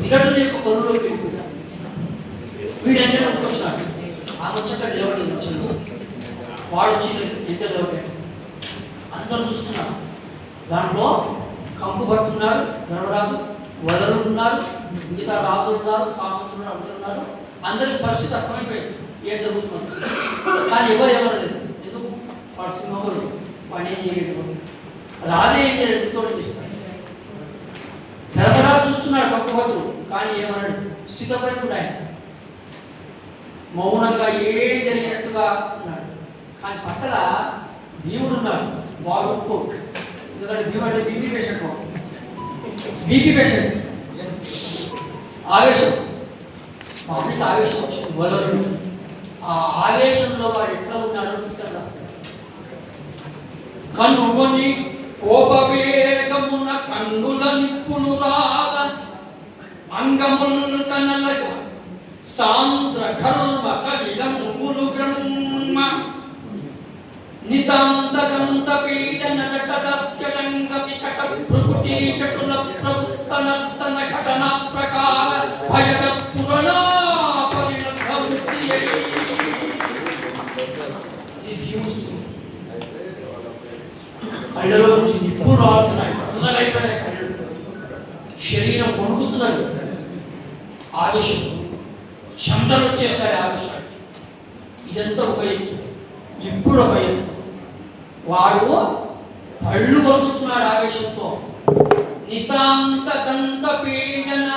విరాటుని యొక్క కొలువులోకి వెళ్ళిపోయాడు. వీడంటే వచ్చాడు. ఆ వచ్చాక నిలబడి వచ్చాడు. వాడు వచ్చి ఎంత నిలబడ్డాడు. అందరూ చూస్తున్నారు. దాంట్లో కంకు పట్టున్నాడు ధర్మరాజు, వదలు ఉన్నాడు, మిగతా రాజులు ఉన్నారు, సామంతులు అందరూ ఉన్నారు. అందరికి పరిస్థితి అర్థమైపోయింది ఏం జరుగుతున్నారు. కానీ ఎవరు ఏమనలేదు. ఎందుకు? వాడు సింహముడు, వాడు ఏం చేయలేదు. రాజే ఏం చేయలేదు, తోడు చేస్తాడు. ధర్మరాజు చూస్తున్నాడు కంకుపట్టు, కానీ ఏమన్నాడు? స్థితపడి ఆయన మౌనంగా ఏం జరిగినట్టుగా ఉన్నాడు. కానీ పక్కన భీముడు ఉన్నాడు. వాడు ఒప్పుకోడు. ఎందుకంటే భీముడు అంటే బీపీ పేషెంట్. బీపీ పేషెంట్ ఆవేశం, మామూలుగా ఆవేశం వచ్చింది వదలు. ఆ ఆవేశంలో వాడు ఎట్లా ఉన్నాడో ఇక్కడ రాస్తాడు. కన్నుకొని కోపవేగమున కన్నుల నిప్పులు రాగ అంగముల్ కనలగా సాంద్ర ఘర్మ సలిలంబులు గ్రహ్మ నితాంతదంత పీడన నటదస్త్యంగ పిచక ప్రకృతి చటుల ప్రవృత్తనర్తన ఘటన ప్రకార భయద స్ఫురణ పరిణత వృత్తియై. ఇది భీముడు. కళ్ళలో నుంచి నిప్పులు రాలుతున్నాయి, నల్లగైపోయిన కళ్ళు, శరీరం వణుకుతున్నది. ఆవేశం, చెమటలు వచ్చేసాయి ఆవేశాలు. ఇదంతా ఒక ఎత్తు. ఇప్పుడు ఒక ఎత్తు. వాడు పళ్ళు కొరుకుతున్నాడు ఆవేశంతో. నితాంత దంత పీడన,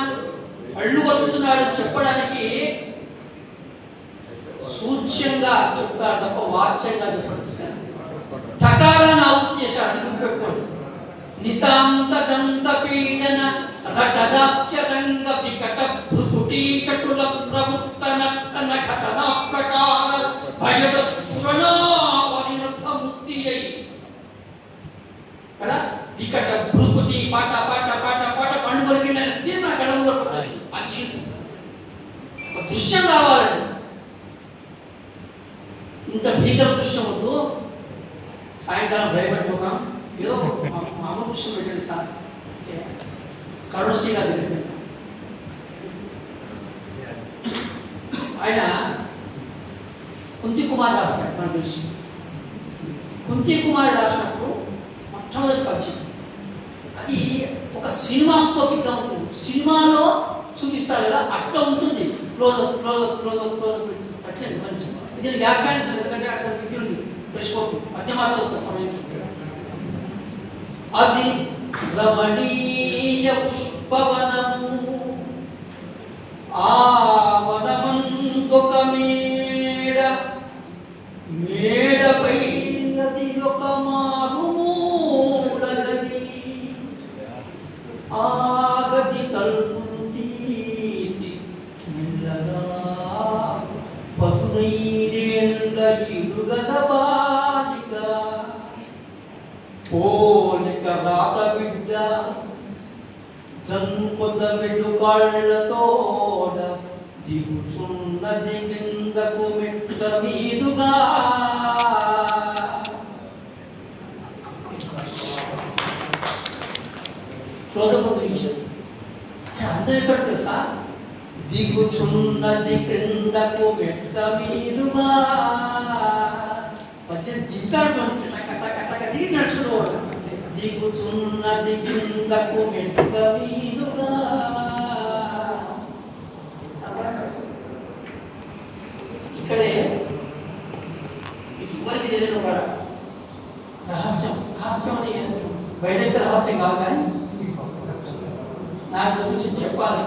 పళ్ళు కొరుకుతున్నాడు చెప్పడానికి సూచ్యంగా చెప్తాడు తప్ప వాచ్యంగా చెప్పడు. టకారాన్ని ఆవృత్తి చేశాడు, గుర్తుపెట్టుకోండి. నితాంత దంత పీడన రటదాస్యరంగ వికట భృకుటీ చటుల ప్రవృత్తన ఘటన ప్రకార భయద స్ఫురణ పరిణత వృత్తియై. కదా, వికట భృకుటి పాట పాట పాట పాట పండు కొరికిండ సీన్ నా కళ్ళ ముందు ఒక దృశ్యం రావాలండి. ఇంత భీకర దృశ్యం వద్దు. సాయంకాలం భయపడిపోతాం. ఏదో మామూలు దృశ్యం పెట్టండి సార్. కరుణశ్రీ గారు ఆయన కుంతి కుమార్ రాశాడు. మనకు తెలుసు. కుంతి కుమార్ రాసినప్పుడు మొట్టమొదటి పద్యం అది ఒక సినిమాస్కోపిక్గా ఉంటుంది. సినిమాలో చూపిస్తారు కదా, అట్లా ఉంటుంది. క్లోజప్ క్లోజప్ క్లోజప్ క్లోజప్ పద్యం మంచి. ఇది వ్యాఖ్యానించాలి, ఎందుకంటే అక్కడ విద్య ఉంది, తెలుసుకోకు. మధ్యమాటలో సమయం అది రమణీయ పుష్పవనము, ఆ వనమందొక మేడ, మేడపై అది ఒక మారుమూల గది, ఆ గది తలుపులు తీసి మెల్లగా 15 ఏళ్ల ఇడుగల బాలిక పోలిక రాసబిడ్డ జంకొద వెడుకాళ్ళతోడ దిగుచున్నది క్రిందకు మెట్ల మీదుగా. క్రోధపడించారు. అందరూ ఇక్కడ తెలుసా? దిగుచున్నది క్రిందకు మెట్ల మీదుగా. పద్యం దిగాడు, దిగి నడుచుకుంటూ దిగుచున్నది కిందకు మెట్ల మీదుగా. ఇక్కడే ఎవరికి తెలియని ఒక రహస్యం. రహస్యం అని బయటైతే రహస్యం కాదు, కానీ నాకు చూసి చెప్పాలి.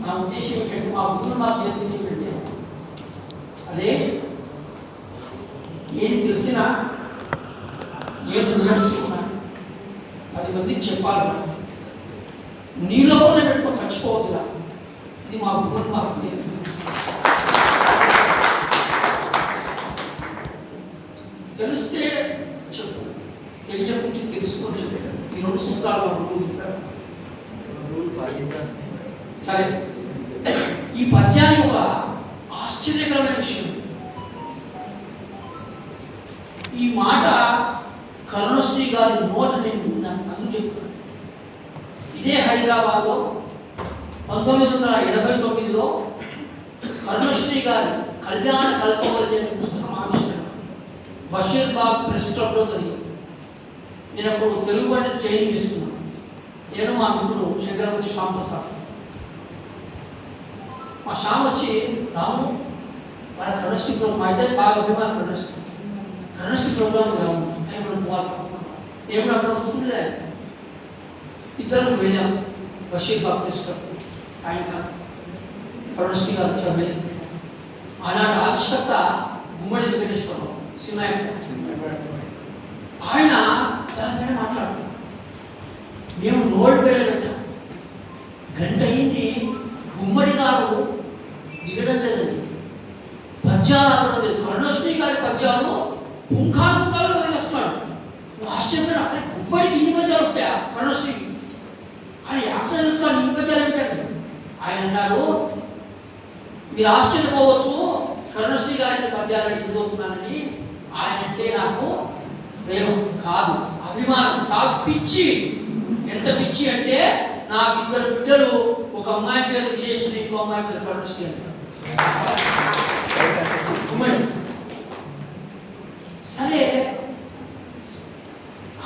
నా ఉద్దేశం ఏంటంటే మా గురువు మాకు నేర్పింది ఏంటంటే, అదే ఏది తెలిసినా ఏది నేర్చుకున్నా 10 మందికి చెప్పాలి. నీ లోపల పెట్టుకొని చచ్చిపోవద్దురా. ఇది మా గురువు మాకు నేర్పింది. తెలిస్తే చెప్పు, తెలియకుంటే తెలుసుకొని చెప్పు. ఈ 2 సూత్రాలు మా గురువు చెప్పారు. సరే, ఈ పద్యానికి ఒక ఆశ్చర్యకరమైన విషయం. ఈ మాట కరుణశ్రీ గారి నోట నేను విన్నాను, అందుకు చెప్తున్నాను. ఇదే హైదరాబాద్లో 1989లో కరుణశ్రీ గారి కళ్యాణ కల్పవల్లి అనే పుస్తకం ఆవిష్కరణ బషీర్బాగ్ ప్రెస్ క్లబ్లో జరిగింది. నేను అప్పుడు తెలుగు పండిత ట్రైనింగ్ చేస్తున్నాను. నేను మా మిత్రుడు శంకరవతి శ్యామ్ ప్రసాద్. మా శ్యామ్ వచ్చి, రాము వాళ్ళ కరుణశ్రీ ప్రోగ్రాం, మా ఇద్దరు బాగా అభిమానం. కరుణశ్రీ ప్రోగ్రాం రాము నేను అక్కడ చూడలేదు. ఇద్దరం వెళ్ళాం బషీర్బాగ్ ప్రెస్ క్లబ్. సాయంకాలం కరుణశ్రీ గారు వచ్చారు. ఆనాడు ఆవిష్కర్త గుమ్మడి వెంకటేశ్వరరావు, సినిమా ఆయన దాని మీద మాట్లాడుతున్నారు. మేము నోళ్ళు వెళ్ళబెట్టాం. గంట అయింది, గుమ్మడి గారు దిగడం లేదండి. పద్యాలు అవ్వడం లేదు. కరుణశ్రీ గారి పద్యాలు పుంఖాలు వస్తున్నాడు. ఆశ్చర్యంగా, అరే గుమ్మడికి ఇన్ని పద్యాలు వస్తాయా కరుణశ్రీకి? ఆయన యాక్టర్ తెలుసుకోవాలి, ఇన్ని పద్యాలు ఏంటంటే ఆయన అన్నాడు, మీరు ఆశ్చర్యపోవచ్చు, కరుణశ్రీ గారిని పద్యాలు ఎదుగుతున్నానని. ఆయన అంటే నాకు ప్రేమ కాదు, అభిమానం కాదు, పిచ్చి. ఎంత పిచ్చి అంటే, నాకు 2 బిడ్డలు, ఒక అమ్మాయి పేరు విజయశ్రీ, ఇంకో అమ్మాయి పేరు కరుణశ్రీ అంటారు. సరే,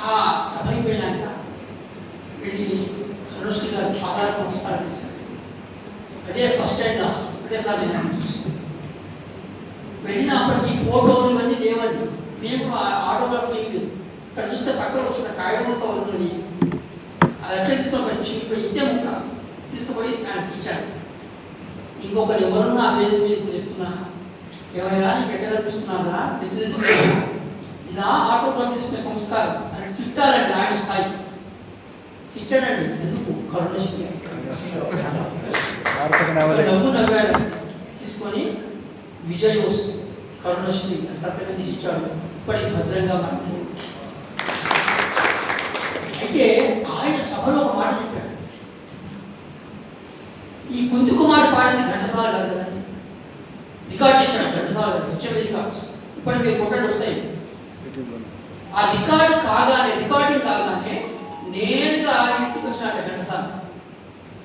ఆ సభ అయిపోయినాక వెళ్ళి కరుణశ్రీ గారి పాదాలు నమస్కారం చేశాను. అదే ఫస్ట్ అండ్ లాస్ట్, ఒకటేసారి నేను చూసాను. వెళ్ళినప్పటికీ ఫోటోలు ఇవన్నీ లేవండి. మేము ఆటోగ్రాఫ్ లేదు. ఇక్కడ చూస్తే పక్కన వచ్చిన కాగితంతో ఉన్నది. అది ఎట్లా తీసుకొని చిన్నపోయి ఇదే ముక్క తీసుకుపోయి ఆయనకి ఇచ్చాడు. ఇంకొకరు ఎవరున్నా ఆ వేదిక మీద చెప్తున్నా, ఎవరైనా నీకు ఎట్లా కనిపిస్తున్నారా, ఇదా ఆటోగ్రాఫ్ తీసుకునే సంస్కారం అని తిట్టాలండి. ఆయన స్థాయి తిట్టాడండి. ఎందుకు? కరుణశ్రీ డబ్బు నవ్వాడు. తీసుకొని విజయోస్తు కరుణశ్రీ సత్యంగా తీసి ఇచ్చాడు. ఇప్పటికి భద్రంగా మాట్లాడు. అయితే ఆయన సభలో ఒక మాట చెప్పాడు. ఈ కుంతి కుమార్ పాడింది ఘంటసాల గారు కదండి, రికార్డ్ చేశాడు. ఘంటసాల గారు హెచ్ఎంవి రికార్డ్స్ ఇప్పటికి మీరు కొట్టండి వస్తాయి. ఆ రికార్డింగ్ కాగానే నేరుగా ఇంటికి వచ్చినాడు ఘంటసాల.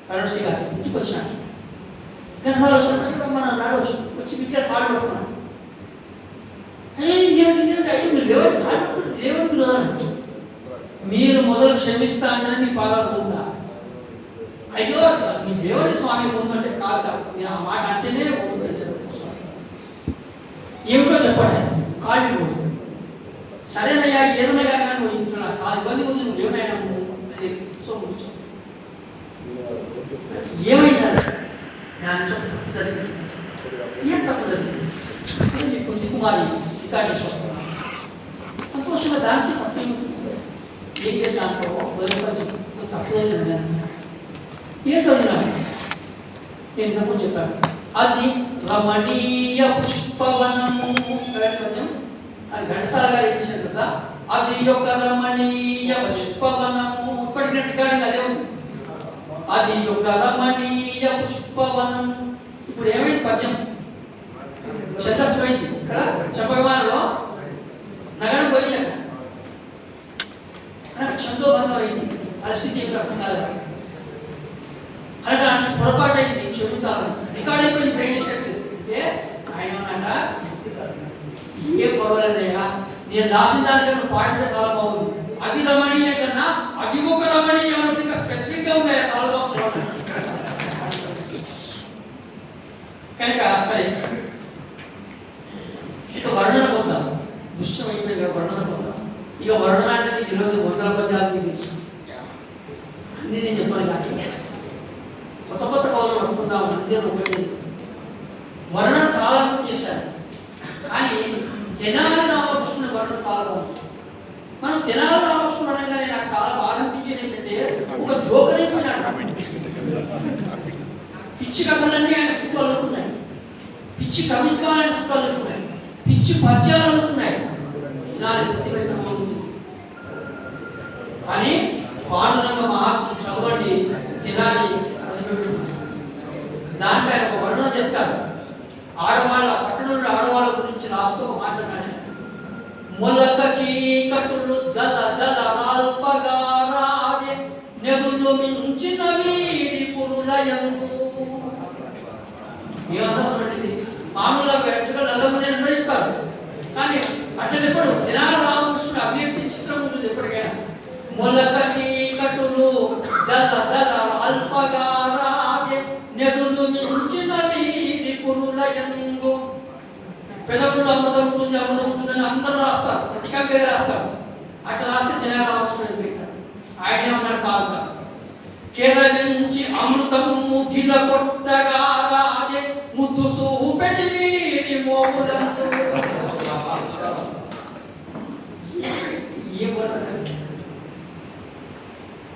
కరుణశ్రీ గారు ఇంటికి వచ్చినాడు. ఘంటసాల వచ్చినప్పటికీ మన నాడు వచ్చి పిక్చర్ కాళ్ళు పట్టుకున్నాడు. మీరు మొదలు క్షమిస్తానని నీ పాదాలు పొందా. అయ్యో, నీ దేవుడి స్వామి పొందంటే కాదు, నేను ఆ మాట అంటేనే ఏమిటో చెప్పాడు. కాళ్ళు పోదు. సరేనయ్యా, ఏదైనా కానీ నువ్వు ఇంట్లో చాలా ఇబ్బంది ఉంది, నువ్వు దేవుడైనా కూర్చో. ఏమైందా? నేను చెప్పు, తప్పు జరిగింది. ఏం తప్పు జరిగింది? కుంతి కుమారి రికార్డ్ చేసి వస్తున్నాను. సంతోషంగా దానికి తప్పు ఏం లేదు. దాంట్లో తప్పు ఏం చదివినాను, ఏం తప్పు చెప్పాను. అది రమణీయ పుష్పవనము పద్యం. అది ఘంటసాల గారు ఏం చేశారు కదా, అది ఒక రమణీయ పుష్పవనము. ఇప్పటికి రికార్డింగ్ అదే ఉంది. అది ఒక రమణీయ పుష్పవనం. ఇప్పుడు ఏమైంది? పద్యం ఛందస్సు పోయింది కదా, చెప్పగమానలో నగరం పోయింది. అక్కడ ఛందోభంగం అయింది. పరిస్థితి ఏమి అర్థం కాలేదు. అలాగే పొరపాటు అయింది, క్షమించాలని. రికార్డ్ అయిపోయింది. ఇప్పుడు ఏం చేసినట్టు అంటే ఆయన ఏమన్నట, ఏం పర్వాలేదయ్యా, నేను రాసిన దానికన్నా నువ్వు పాడితే చాలా బాగుంది, అది రమణీయ కన్నా అభిముఖ రమణీయం అనేది ఇంకా స్పెసిఫిక్ గా ఉంది చాలా బాగుంది కనుక సరే ఇక వర్ణన పొందాం దృశ్యం అయిపోయి వర్ణన పొందాం ఇక వర్ణన అనేది 20 పద్యాలు మీకు తెలుసు అన్ని నేను చెప్పాను కానీ కొత్త కొత్త కవులు పట్టుకుందాం అంతే ఒకటి వర్ణన చాలా మంది చేశారు కానీ తెనాలి రామకృష్ణుని వర్ణన చాలా బాగుంది మనం తెనాలి రామకృష్ణుడు అనగానే నాకు చాలా బాధ అనిపించేది ఏంటంటే ఒక జోకర్ అయిపోయినాడు పిచ్చి కథలన్నీ ఆయన చుట్టూ అల్లుకున్నాయి పిచ్చి కవిత్వాలు ఆయన చుట్టూ అల్లుకున్నాయి పిచ్చి పద్యాలు అల్లుకున్నాయి తెనాలి ప్రతిభ కానీ పాండురంగ మహాత్ములు చదవండి తెనాలి దాంట్లో ఆయన ఒక వర్ణన చేస్తాడు ఆడవాళ్ళ పట్టణంలో ఆడవాళ్ళ గురించి రాస్తూ ఒక మాట మొలక చీకటులు జల జల రాల్పగా రాజే నెగులు మించిన వీరి పురులయందు ఏమంటే మామూలుగా వెంటగా నల్లమని అందరూ చెప్తారు కానీ అట్లా ఎప్పుడు తెనాలి రామకృష్ణుడు అభ్యర్థి చిత్రం ఉంటుంది ఎప్పటికైనా మొలక చీకటులు జల జల రాల్పగా రాజే నెగులు మించిన వీరి పురులయందు పెదవుల్లో అమృతం ఉంటుందని అందరూ రాస్తారు ప్రతి కవిగా రాస్తారు అట్లా రాస్తే తెనాలి రామకృష్ణుడు పెట్టాడు ఆయన ఏమన్నాడు కాదు కేరళ నుంచి అమృతము గిల కొట్టగా రాజే ముద్దు సూపెడి వీరి మోపులందు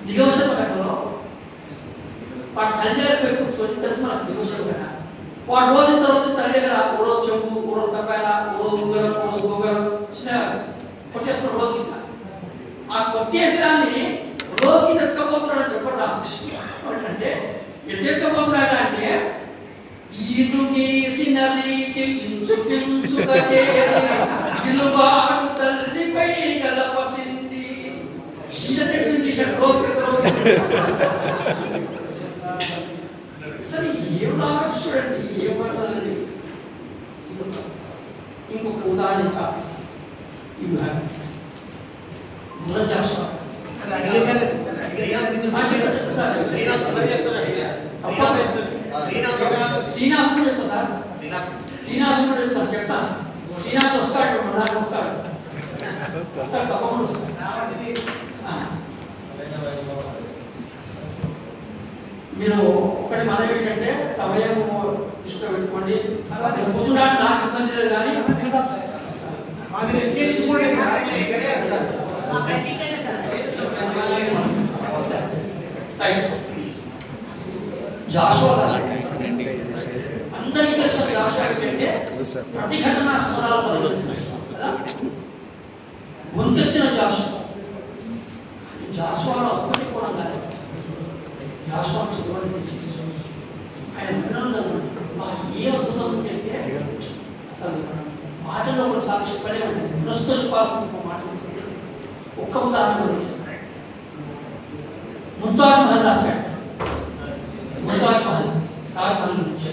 దిగవశం కథలో వాడు తల్లి దగ్గర పోయి కూర్చొని తెలుసు మనకు దిగవశం కదా వాడు రోజు తర్వాత తల్లి దగ్గర ఓ రోజు చెంపు ఓ రోజు తప్పాల ఓ రోజు ఉంగరం ఓ రోజు గోగరం చిన్న కొట్టేస్తాడు రోజు కింద ఆ కొట్టేసి దాన్ని రోజు కింద ఎత్తుకపోతున్నాడు చెప్పండి అంటే ఎట్లా ఎత్తుకపోతున్నాడు అంటే ఈదు గీసిన రీతి ఇంచుకించుక చేరి ఇలువాడు తల్లిపై గలపసింది ఇంత చెట్టు తీశాడు రోజు కింద సరే ఏం రామకృష్ణుడండి ఏమన్నారండి ఇంకొక ఉదాహరణ కాపిస్తాను గురంజాశ్వ శ్రీనాథుడు చెప్తా సార్ శ్రీనాథుడు చెప్తాను చెప్తాను శ్రీనాథ్ వస్తాడు మన దానికి వస్తాడు తప్పకుండా వస్తాడు మీరు ఒకటి మనవి ఏంటంటే సమయం దృష్టిలో పెట్టుకోండి కూర్చుంటాను నాకు ఇబ్బంది లేదు కానీ జాషువా అందరికీ తెలిసిన జాషువా ఏంటంటే ప్రతిఘటన స్వరాలు కదా గొంతెత్తిన జాషువాలో ఒక్కటి కూడా కాదు జాషువా చదవడం చేస్తుంది ఆయన వినడం ఏ అద్భుతం అంటే అసలు మాటల్లో కూడా సాక్షి చెప్పనే ఉంటుంది ప్రస్తుతం చెప్పాల్సిన మాట ఒక్క ఉదాహరణ చేస్తాడు ముంతాజ్ మహల్ రాశాడు ముంతాజ్ మహల్ తాజ్ మహల్ గురించి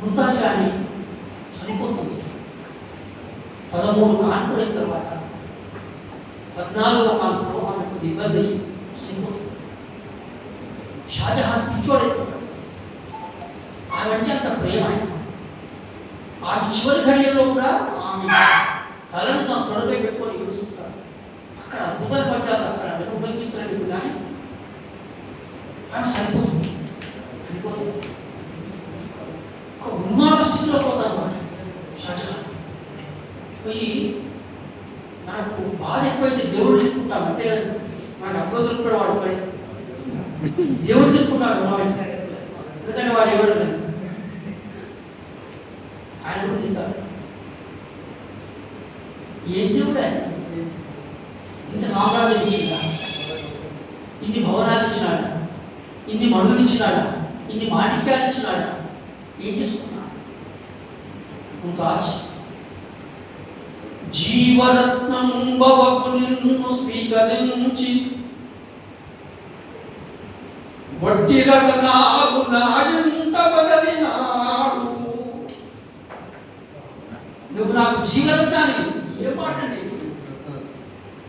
ముంతాజ్ రాణి చనిపోతుంది 13 కాన్పుల తర్వాత 14వ కాన్పులో ఆమెకు ఇబ్బంది చనిపోతుంది షాజహాన్ పిచ్చోడైపోతాడు ఆమె అంటే అంత ప్రేమ ఆమె చివరి ఘడియల్లో కూడా ఆమె తలను తన తొడపై పెట్టుకొని ఏడుస్తుంటాడు అక్కడ అద్భుతమైన పద్యాలు రాస్తాడు అంటే ఉపయోగించలేదు ఇప్పుడు కానీ ఆమె చనిపోతుంది ఒక ఉన్మాద స్థితిలో పోతాడు షాజహాన్ పోయి మనకు బాధ ఎక్కువైతే దేవుడు తిట్టుకుంటాం అంతే కదా మనకు అగ్గ దొరుకుతాడు వాడు పడే దేవుడు తిట్టుకుంటాడు మనమైతే ఎందుకంటే వాడు ఎవరు ఆయన కూడా తింటారు ఏం దేవుడు ఆయన ఇంత సామ్రాజ్యం ఇచ్చినాడా ఇన్ని భవనాలు ఇచ్చినాడా ఇన్ని మడులు ఇచ్చినాడా ఇన్ని మాణిక్యాలు ఇచ్చినాడా ఏం చేసుకున్నా ముంతాజ్ జీవరత్నం భవకు నిన్ను స్వీకరించి వడ్డీ రకనాగు నాయంత బదలినాడు నువ్వు నాకు జీవరత్నాన్ని. ఏ మాట అండి,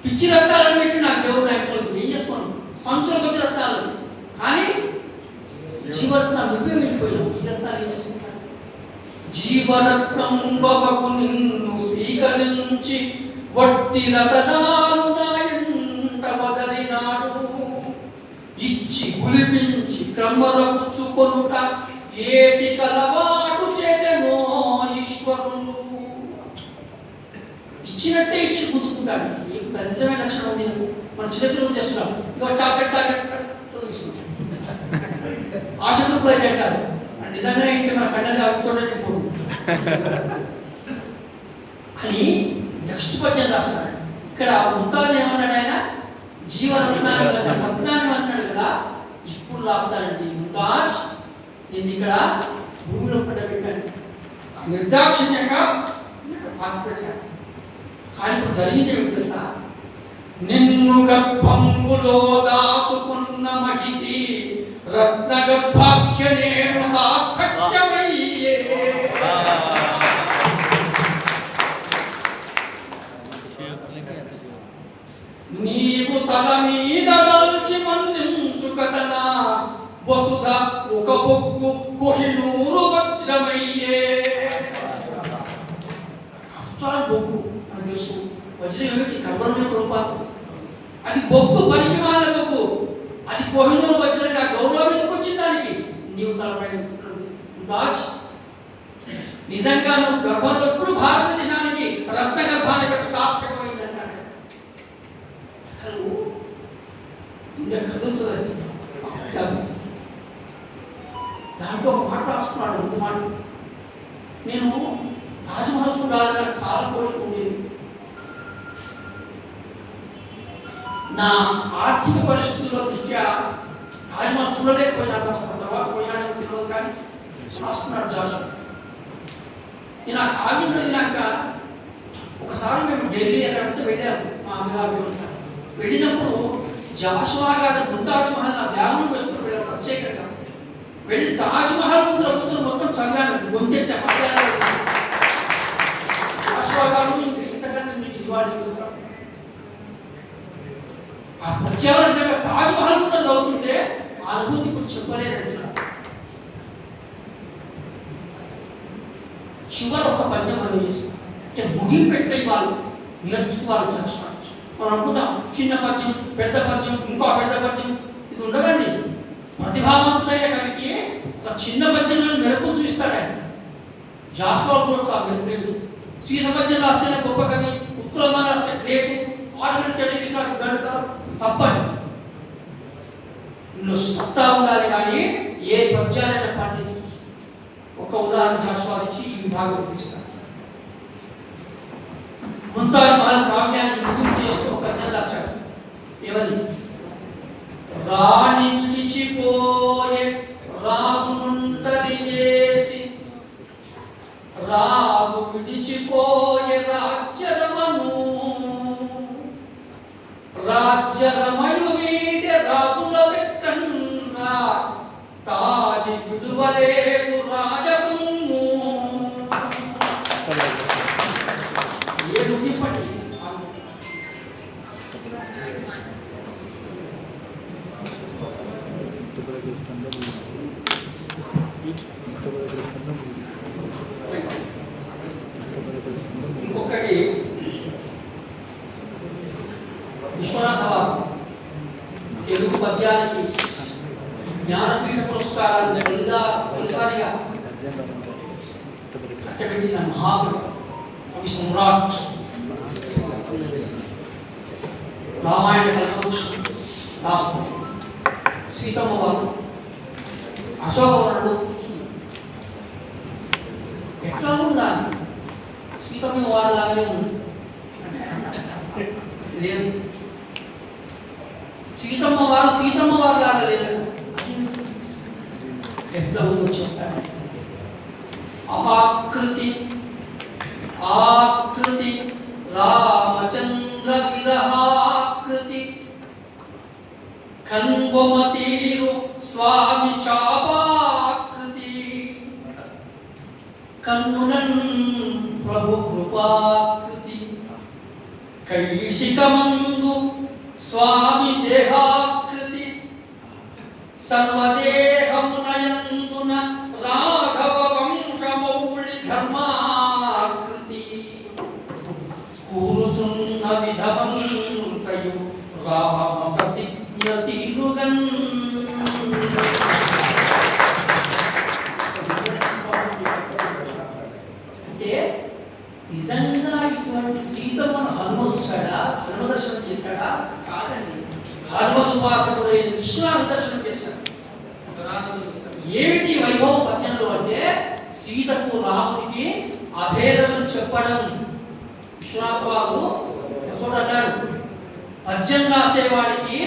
పిచ్చి రత్నాలను పెట్టి నాకు దేవుడు నాయకులు ఏం చేసుకోను, సంవత్సరం కొద్ది రత్నాలు, కానీ జీవరత్నాలు నువ్వే వెళ్ళిపోయినావు. ఈ రత్నాలు ఏం చేసుకుంటాను? జీవరత్నం బాబకు నిన్ను స్వీకరించి వట్టి రతనాలు నాయంట వదలినాడు. ఇచ్చి గులిపించి క్రమరపుచ్చుకొనుట ఏటి కలవాటు చేసెనో ఈశ్వరుడు. ఇచ్చినట్టే ఇచ్చి గుంజుకుంటాడు. ఏం దరిద్రమైన లక్షణం ఉంది నాకు. మనం చిన్నపిల్లలు చేస్తున్నాం, ఇంకో చాక్లెట్ చదివిస్తున్నాం, ఆశలు కూడా అంటారు. నిజంగానే ఇంకా మన కళ్ళని అడుగుతుండే అని నెక్స్ట్ పద్యం రాస్తాడు. ఇక్కడ ముంతాజ్ ఏమన్నాడు, ఆయన జీవరత్నాన్ని రత్నాన్ని అన్నాడు కదా, ఇప్పుడు రాస్తాడండి ముంతాజ్ నేను ఇక్కడ భూమిలో పడ్డబెట్టాను, నిర్దాక్షిణ్యంగా పాతి పెట్టాడు. కానీ ఇప్పుడు జరిగింది ఏమిటి తెలుసా? నిన్ను గర్భంబులో దాచుకున్న మహితి రత్న గర్భాఖ్య నేను సార్థక్యమయ్యే. నీవు తల మీద దల్చి మన్నించు కథన వసుధ ఒక బొగ్గు కొహినూరు వజ్రమయ్యే. అఫ్టర్ బొగ్గు అని తెలుసు, వజ్రం ఏమిటి? కర్మల రూపాలు. అది బొగ్గు, పనికి వాళ్ళ బొగ్గు, అది కోహినూరు వజ్రంగా గౌరవం ఎందుకు వచ్చింది దానికి? నీవు తలపై దాచి నిజంగా నువ్వు గర్భంలో ఎప్పుడు భారతదేశానికి రత్న గర్భానికి సార్థకమైంది అంటాడు. అసలు ఇంకా కదులుతుందండి. దాంట్లో ఒక మాట రాసుకున్నాడు, ముందు మాట. నేను తాజ్మహల్ చూడాలని నాకు చాలా కోరిక ఉండేది. నా ఆర్థిక పరిస్థితుల దృష్ట్యా తాజ్మహల్ చూడలేకపోయినా, తర్వాత పోయినాడో తెలియదు, కానీ రాసుకున్నాడు జాషు. నేను ఆ కావ్యం చదివినాక ఒకసారి మేము ఢిల్లీ ఎక్కడితో వెళ్ళాము, మా అమ్మగారు వెళ్ళినప్పుడు జాషువా గారు ముంతాజ్ మహల్ నా బ్యాగులు వేసుకుని వెళ్ళారు ప్రత్యేకంగా. వెళ్ళి తాజ్మహల్ ముందు రబ్బుతున్న మొత్తం సంఘాన్ని గొంతెత్తే మాట్లాడారు. జాషువా గారు ఇంతకన్నా మీకు నివాళి ఇస్తాం. ఆ పద్యాలు నిజంగా తాజ్మహల్ ముందు చదువుతుంటే ఆ అనుభూతి ఇప్పుడు చెప్పలేదండి. చివరి ఒక పద్యం మనం చేస్తాం అంటే ముగింపు ఎట్లా ఇవ్వాలి నేర్చుకోవాలి. మనం అనుకుంటాం చిన్న పద్యం, పెద్ద పద్యం, ఇంకో పెద్ద పద్యం, ఇది ఉండదండి. ప్రతిభావంతుడైన కవికి ఒక చిన్న పద్యంలో మెరుపు చూపిస్తాడు ఆయన. జాషువా చూడొచ్చు ఆ మెరుపు లేదు. సీస పద్యం రాస్తేనే గొప్ప కవి, ఉత్తులమ్మ రాస్తే గ్రేటు, వాటి తెలియజేసిన గంట తప్పండి. ఇందులో సత్తా ఉండాలి, కానీ ఏ పద్యాలైనా పండించు. ఒక ఉదాహరణ జాషువా ఇచ్చి ఈ విభాగం తీసుకున్నాను. ముంతాజ్ మహల్ కావ్యాన్ని ముగింపు చేస్తూ ఒక పద్యం రాశాడు. ఏమని? రాణి విడిచిపోయే రాజునుంటరి చేసి, రాజు విడిచిపోయే రాజ్యరమను, రాజ్యరమయు వీడే రాజుల పెక్కన్నా, తాజి విడువలేదు రాజసమ్ము. ఏడు ఇప్పటి ఇంకొకటి విశ్వనాథ వారు తెలుగు పద్యానికి జ్ఞానపీఠ పురస్కారాన్ని తొలిసారిగా కష్టపెట్టిన మహాకవి కవి సమ్రాట్, రామాయణ కల్పవృక్షం రాష్ట్రం సీతమ్మ వారు అశోకవనంలో కూర్చున్నారు. ఎట్లా ఉండాలి? సీతమ్మ వారి లాగానే ఉంది లేదు. సీతమ్మ వారు లాగా లేదు. ఎట్లా ఉందో చెప్తాను. ఆకృతి రామచంద్ర విరహాకృతి, కన్వమతీరు స్వామి చాపాకృతి, కన్నునన్ ప్రభు కృపాకృతి కైశికమందు స్వామి దేహాకృతి సర్వదేహమునయందున రాఘవ వంశమౌళి ధర్మాకృతి కూరుచున్న విధవంకయు రామ ప్రతిజ్ఞ తీరుగన్. అంటే నిజంగా ఇటువంటి సీతమ్మను హనుమ చూశాడా, హనుమ దర్శనం చేశాడా? కాదండి, హనుమత్ ఉపాసకుడైన విశ్వనాథ దర్శనం చేశాడు. ఏమిటి వైభవం పద్యంలో అంటే సీతకు రామునికి అభేదమని చెప్పడం. విశ్వనాథ బాబు చోట అన్నాడు, పద్యం రాసేవాడికి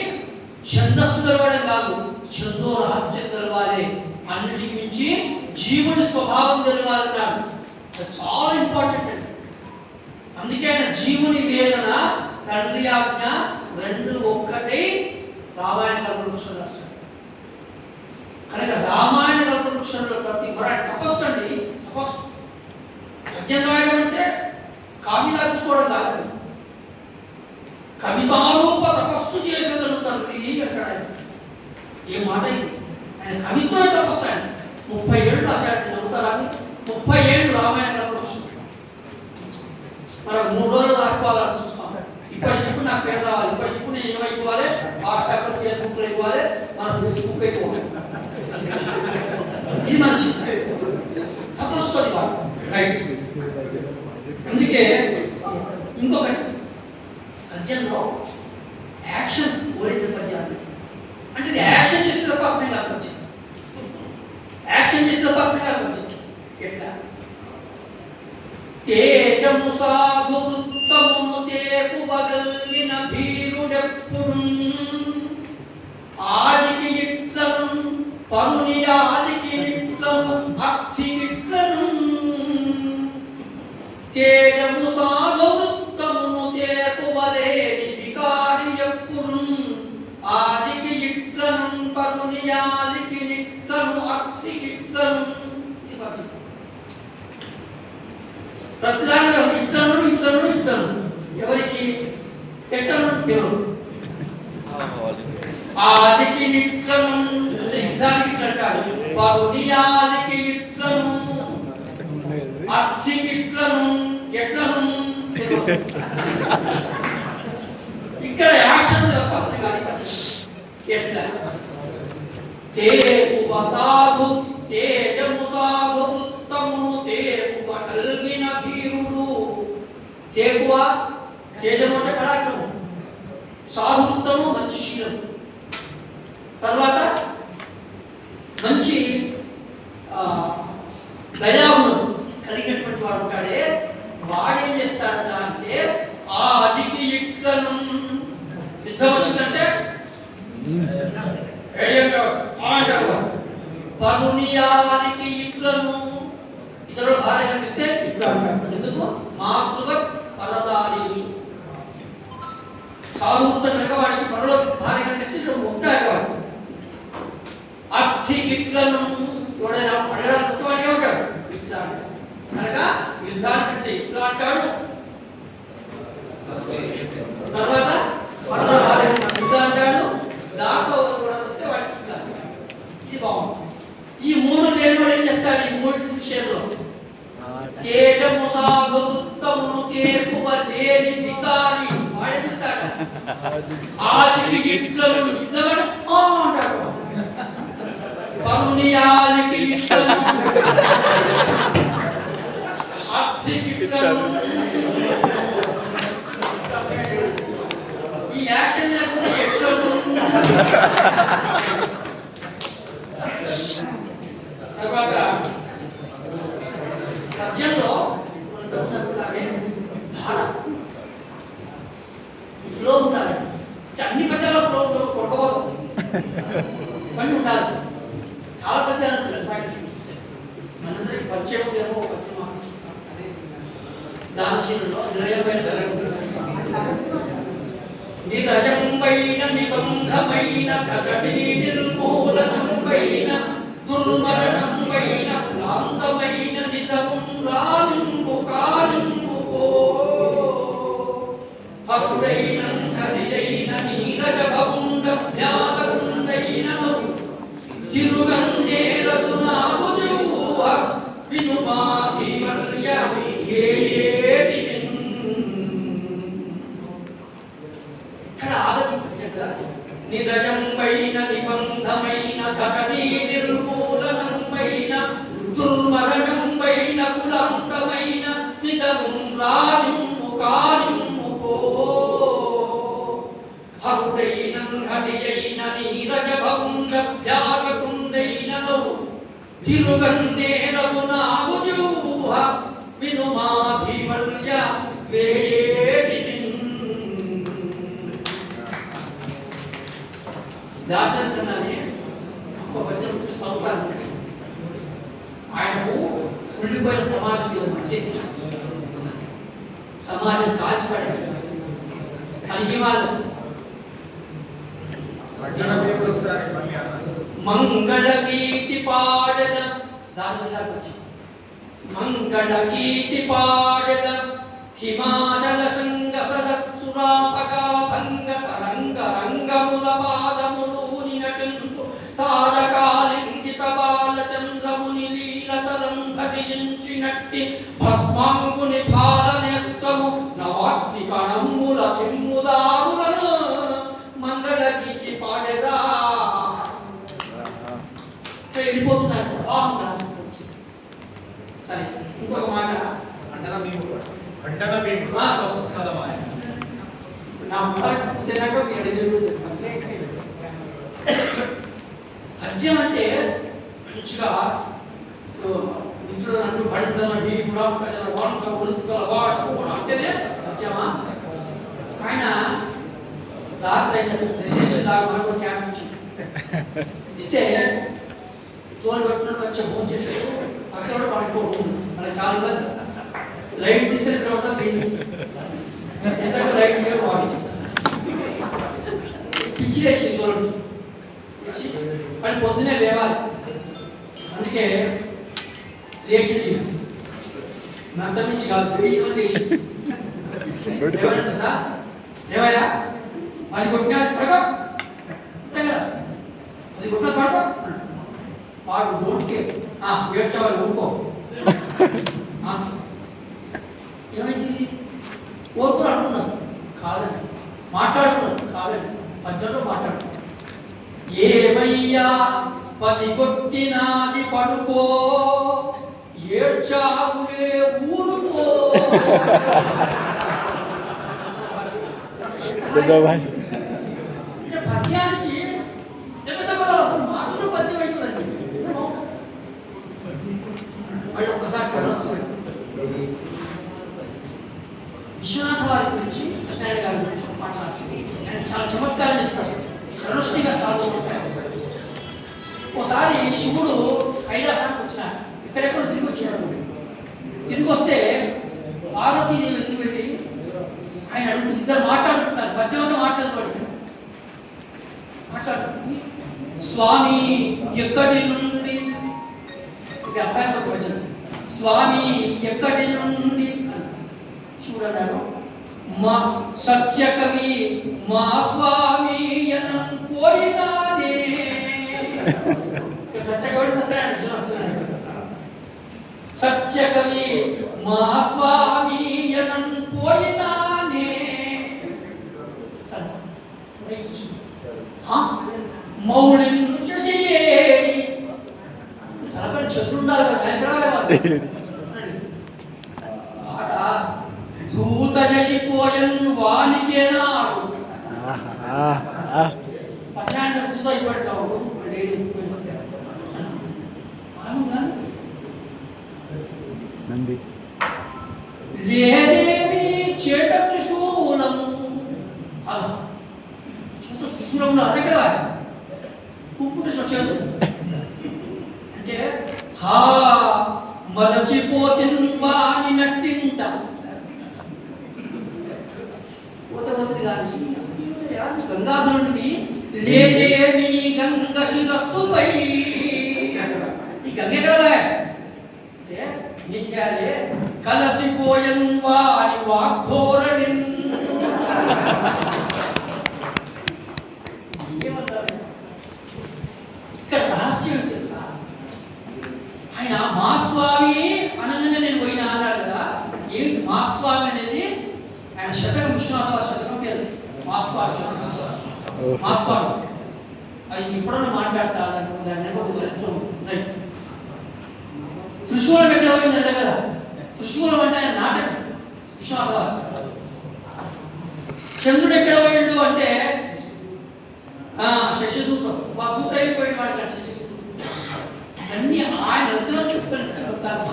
ఛందస్సు తెలవడం కాదు, ఛందో రహస్యం తెలవాలి, అన్నిటికి మించి జీవుడి స్వభావం తెలవాలన్నాడు. అది చాలా ఇంపార్టెంట్ అండి. అందుకే ఆయన జీవుని వేదన, తండ్రి ఆజ్ఞ రెండు ఒక్కటే రామాయణ కల్పవృక్షం రాస్తాడు. కనుక రామాయణ కల్పవృక్షంలో ప్రతి తపస్సు అండి, తపస్సు. పద్యం రాయడం అంటే కావ్యదా కూర్చోవడం కాదండి, కవితారూప తపస్సు చేసేదను తండ్రి అంటాడు ఆయన. ఏ మాట ఇది! ఆయన కవిత్వమే తపస్సు. ఆయన 30 ఏళ్ళు రాశాడు. నమ్ముతారా? 30 ఏళ్ళు రామాయణ కల్పవృక్షం. మనం 3 రోజులు రాసుకోవాలని చూస్తాం. ఇప్పటికిప్పుడు నాకు పేరు రావాలి, ఇప్పటికిప్పుడు నేను ఏమైపోవాలి, వాట్సాప్లో ఫేస్బుక్లో అయిపోవాలి, మన ఫేస్బుక్ అయిపోవాలి. ఇది మంచి తపస్సు అది కాదు, రైట్. అందుకే ఇంకొకటి పద్యంలో యాక్షన్ ఓరియంటెడ్ పద్యాలు అంటే ఇది యాక్షన్ చేస్తే తప్ప అర్థం కాదు పద్యం. యాక్షన్ చేస్తే తప్ప అర్థం కాదు పద్యం. ఎట్లా? తేజము సాధు వృత్తమును తేపువగలిగిన భీరుడెప్పుడు ఆదికి ఇట్లను పరుని ఆదికి నిట్లను అర్థికిట్లను. తేజము సాధు వృత్తమును తేపువలేని వికారి ఎప్పుడు ఆదికి ఇట్లను పరుని ఆదికి నిట్లను అర్థికిట్లను. ఇది పద్యం. ప్రతిదాంట్లో ఇట్లను ఇట్లను ఇట్లను. ఎవరికి? ఎట్లను తెలుగు. ఆదికి నిట్లను యుద్ధానికి ఇట్లా అంటాడు, పరునియానికి ఇట్లను అర్థికి ఇట్లను ఎట్లను. ఇక్కడ యాక్షన్ తప్ప అర్థం కాదు. ఎట్లా? తేపు సాధు తేజము సాధు వృత్తమును తేపు కలిగిన భీరుడు. తేపువ తేజము అంటే పరాక్రమం, సాధు వృత్తము మంచి శీలం, తర్వాత మంచి దయాగుణం కలిగినటువంటి వాడు ఉంటాడే, వాడేం చేస్తాడట అంటే ఆ అజికి ఇట్లను యుద్ధం వచ్చిందంటే అంటాడు. పరునియానికి ఇట్లను ఇతరుల భార్య కనిపిస్తే ఇట్లా అంటాడు. ఎందుకు? మాతృక పరదారీషు. సాధువుతో కనుక వాడికి పనుల భార్య కనిపిస్తే ఇట్లా ముక్తాడు. అర్థికిట్లను ఎవడైనా అడగడానికి వస్తే వాడికి ఏమంటాడు? ఇట్లా అంటాడు. అనగా యుద్ధానికంటే ఇట్లా అంటాడు. తర్వాత పనుల భార్య ఇట్లా అంటాడు. దాంతో కూడా వస్తే వాడికి ఇట్లా అంటాడు. ఇది బాగుంది. ఈ మూడు లేని వాడు ఏం చేస్తాడు? ఈ మూడు విషయంలో తేజము సాధు వృత్తమును తేపువ లేని వికారి వాడేం చేస్తాడు? ఆదికి ఇట్లను యుద్ధమని అంటాడు. పరునియానికి ఇట్లను అర్థికి ఇట్లను. ఈ యాక్షన్ లేకుండా ఎట్లను. తర్వాత పద్యంలో ఫ్లో ఉండాలి. అన్ని పద్యాల్లో ఫ్లో ఉండవు, కొట్టబోదు పని ఉండాలి. చాలా పద్యాలు తెలుసు మనందరికి పరిచయం ఏమో పద్యం దానశీలలో నిరజంబైన నిబంధమైన ఘటనీ నిర్మూలనంబైన దుర్మరణంబైన ప్రాంతమైన నిజము రానింపు కారు నిరజంబైన నిబంధమైన కటనీ నిర్మూలనంబైన దుర్మరణంబైన కులాంతమైన నిజం రానిమ్ము కానిమ్ము పో హరుడైన హరియైన నీరజభంగ భ్యాగకుండైన నౌ తిరుగన్నేరదు నాగు జూహ వినుమాధివర్య వేయేటి దాశరథనాన్ని ఒక పద్యం చదువుతాను. ఆయనకు కుళ్ళిపోయిన సమాజం మీద మట్టి సమాజం కాల్చిపడారు కలిగి వాళ్ళు మంగళ గీతి పాడద దాశరథ మంగళ గీతి పాడద హిమాచల సంగ సరత్సురాపకా భంగ తరంగ రంగముల పాదములు నినటించు తారకాలింగిత బాలచంద్రముని లీలతరం ధరించినట్టి భస్మాంగుని భార నేత్రము నవాగ్ని కణముల చిమ్ముదారులను మంగళ గీతి పాడేదా వెళ్ళిపోతున్నారు. సరే ఇంకొక మాట అంటన భీముడు నా ముఖాక పద్యం అంటే మంచిగా మిత్రుడు అంటూ బండల భీముడు ప్రజల వంట ఉడుకల వాడుకోవడం అంటేనే పద్యమా. ఆయన రాత్రి అయిన రెసిడెన్షియల్ లాగా మనకు క్యాంప్ ఇచ్చింది. ఇస్తే తోలు పెట్టుకుని వచ్చే ఫోన్ చేశాడు. అక్కడ కూడా పడుకోవడం మనకు చాలా ఇబ్బంది. లైట్ తీస్తే తర్వాత ఎంత లైట్ తీయడం వాడి పిచ్చి వేసి చూడండి కానీ పొద్దునే లేవాలి. అందుకే లేచింది మంచం నుంచి కాదు దెయ్యం లేచి ఏమయ్యా అది కొట్టినా పడక అంతే కదా, అది కొట్టినా పడక వాడు ఓడికే ఏడ్చేవాళ్ళు ఊరుకో ఏమైంది ఓర్పులు అనుకున్నారు కాదండి, మాట్లాడుకున్నారు కాదండి, పద్యంలో మాట్లాడుకున్నారు. ఏమయ్యా పది కొట్టినాది పడుకో ఏడ్చావులే ఊరుకో. పద్యానికి మాటలు పద్యం అవుతుందండి. మళ్ళీ ఒక్కసారి చదవస్తుంది. విశ్వనాథ వారి గురించి సత్యనారాయణ గారి గురించి ఒక మాట రాస్తుంది. ఆయన చాలా చమత్కారం చేస్తాడు. కరుణశ్రీ గారు చాలా చమత్కారం. ఒకసారి శివుడు కైలాసానికి వచ్చినాడు. ఎక్కడెక్కడ తిరిగి వచ్చినాడు. తిరిగి వస్తే పార్వతీదేవి ఎదురుపెట్టి ఆయన అడుగుతుంది. ఇద్దరు మాట్లాడుకుంటారు. పద్యంతో మాట్లాడుకోండి. మాట్లాడుతుంది స్వామి ఎక్కడి నుండి అర్థానికి ఒక వచనం. స్వామి ఎక్కడి నుండి శివుడు అన్నాడు మా సత్యకవి మా స్వామి ఎనం పోయినాదే. సత్యకవి సత్యనారాయణ సత్యకవి మా స్వామి ఎనం పోయినానే. మౌళిని చాలా చదువు ఉండాలి కదా. దూతయైపోయన్ వానికేనాడు సత్యనారాయణ దూత అయిపోయాడు. లేదేమి చేట త్రిశూలం త్రిశూలం అదెక్కడ ఉప్పుట చేతు అంటే హా మరచిపోతిన్ వాని నట్టింట పోతపోతుంది కానీ గంగాధరుడిది లేదేమి గంగ శిరస్సుపై. ఈ గంగ ఎక్కడ అంటే ఏం చేయాలి? కలసిపోయన్ వాని వాగ్ధోరణి. ఏమంటారు ఇక్కడ రహస్యం ఏంటి తెలుసా? ఆయన మా స్వామి అనగానే నేను పోయినా అన్నాడు కదా. ఏమిటి మా స్వామి అనేది? ఆయన శతకం విశ్వనాథ శతకం పేరు మా స్వామి. మాస్వామి అది ఎప్పుడన్నా మాట్లాడతా దాని ఒక చరిత్ర రైట్. త్రిశూలం ఎక్కడ పోయిందంటే కదా, త్రిశూలం అంటే ఆయన నాటకం విశ్వాసవాద. చంద్రుడు ఎక్కడ పోయిండు అంటే శశిదూతం, మా దూత అయిపోయింది వాడు శశిదూతం. అన్ని ఆయన రచన చెప్తారు.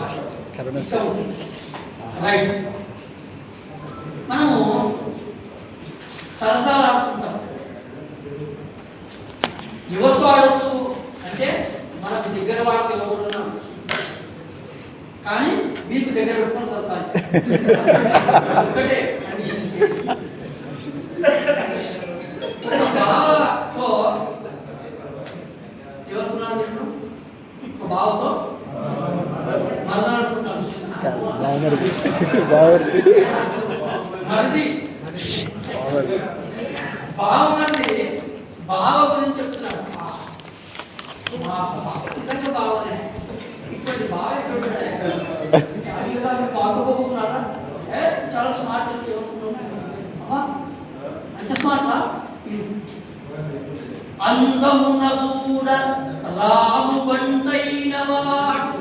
రైట్. మనము సరసాలు ఆడుతుంటాం, ఎవరితో ఆడొచ్చు అంటే మనకు దగ్గర వాళ్ళకి ఎవరు కానీ వీపు దగ్గర పెట్టుకొని సరసాలు ఒక్కటే కండిషన్. ఒక బావతో ఎవరుకున్నారు, ఒక బావతో మరదనుకుంటున్నారు మరిది బావ మరిది బావ గురించి చెప్తున్నాడు. నిజంగా బావనే ఇటువంటి బావ ఎక్కడ పాడుకోకున్నాడా, చాలా స్మార్ట్ ఏమనుకున్నా అంత స్మార్ట్. అందమున చూడ రాము బంటైన వాడు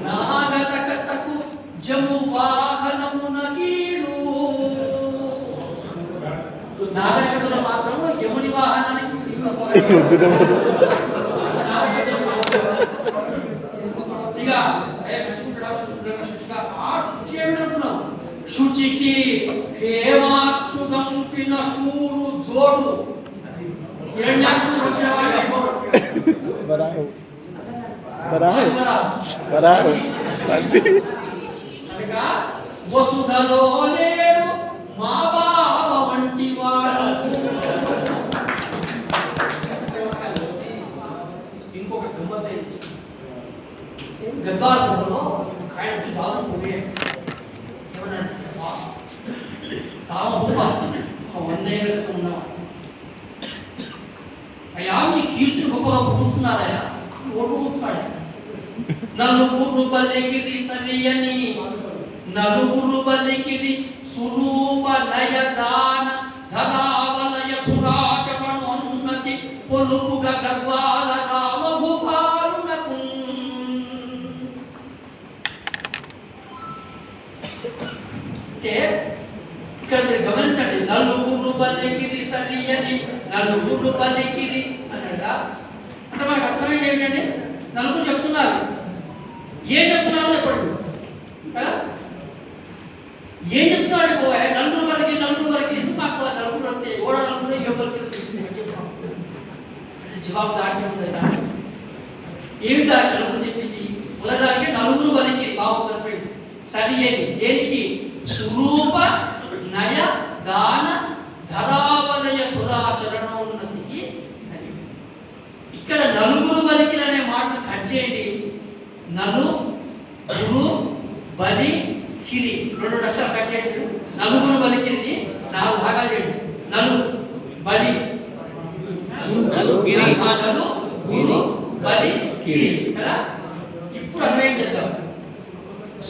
నాగరకతకు జము వాహనమున కీడు. నాగరికతలో మాత్రం యముని వాహనానికి శుచికి హేమాక్షు దంపిన శూరు జోడు, హిరణ్యాక్షు దంపిన వాడు వసుధలో లేడు మా బావ వంటి వాడు. ఇంకొక గమ్మత్ గద్వారంలో ఆయన వచ్చి బాధపోయే రామభూప 100 ఏళ్ళ క్రితం ఉన్నవాడు. అయ్యా మీ కీర్తిని గొప్పగా పుడుతున్నారయ్యా, ఓటు పుట్టాడు. నలుగురు బలికిరి సరియని, నలుగురు బలికిరి సురూప నయ దాన ధనావలయ పురాచరణ ఉన్నతి పొలుపుగా గద్వాల రామభూపాలునకు. అంటే ఇక్కడ మీరు గమనించండి, నలుగురు బలికిరి సరియని, నలుగురు బలికిరి అన్నాడా అంటే మనకు అర్థమైంది ఏంటంటే నలుగురు చెప్తున్నారు, ఏం చెప్తున్నారో చెప్పండి కదా, ఏం చెప్తున్నాడు నలుగురు వరకు నలుగురు వరకు ఎందుకు మాకు నలుగురు అంటే ఓడ నలుగురు ఎవరికి అంటే జవాబు దాటి ఉండేదా ఏమిటా నలుగురు చెప్పింది. మొదటిదానికి నలుగురు వరకు బాబు సరిపోయింది. సరి ఏది దేనికి స్వరూప నయ దాన ధరావలయ పురాచరణోన్నతికి సరి. ఇక్కడ నలుగురు బలికిరి అనే మాటను కట్ చేయండి. నలు గురు బలి కిరి 2 అక్షరాలు కట్ చేయండి. నలుగురు బలికిరిని 4 భాగాలు చేయండి. నలు బలి నలు గురు బలి కిరి కదా. ఇప్పుడు అన్వయం చేద్దాం.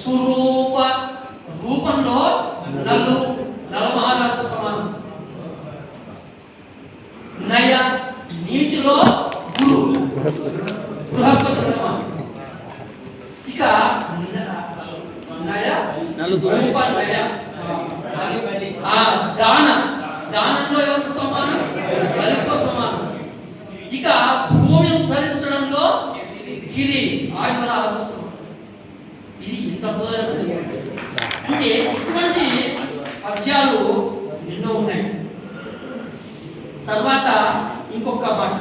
స్వరూప రూపంలో నలు నలమహారాజుకు సమానం. నయ నీతిలో గురు బృహస్పతి సమానం. ఇక నయ రూప నయ దాన దానంలో ఎవరితో సమానం, బలితో సమానం. ఇక భూమిని ఉద్ధరించడంలో గిరి ఆశ్వరాలతో సమానం. ఇది ఇంత అద్భుతమైన అంటే ఇటువంటి పద్యాలు ఎన్నో ఉన్నాయి. తర్వాత ఇంకొక మాట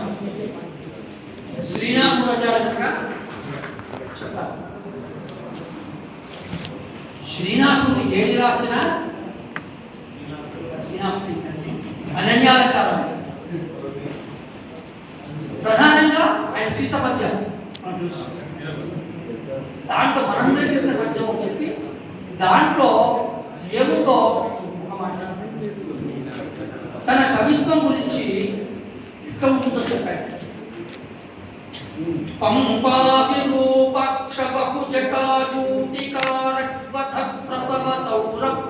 శ్రీనాథుడు అంటాడు కనుక చెప్తారు. శ్రీనాథుడు ఏది రాసినా శ్రీనాథుడు అనన్యాలంకారం. ప్రధానంగా ఆయన శీర్ష పద్యాలు మనకు తెలుసు. దాంట్లో మనందరికీ తెలిసిన పద్యం అని చెప్పి దాంట్లో ఏముందో ఒక మాట తన కవిత్వం గురించి ఎట్లా ఉంటుందో చెప్పాడు. పంపావిరూపాక్ష బహు జటాజూటికారక్వథ ప్రసవ సౌరభ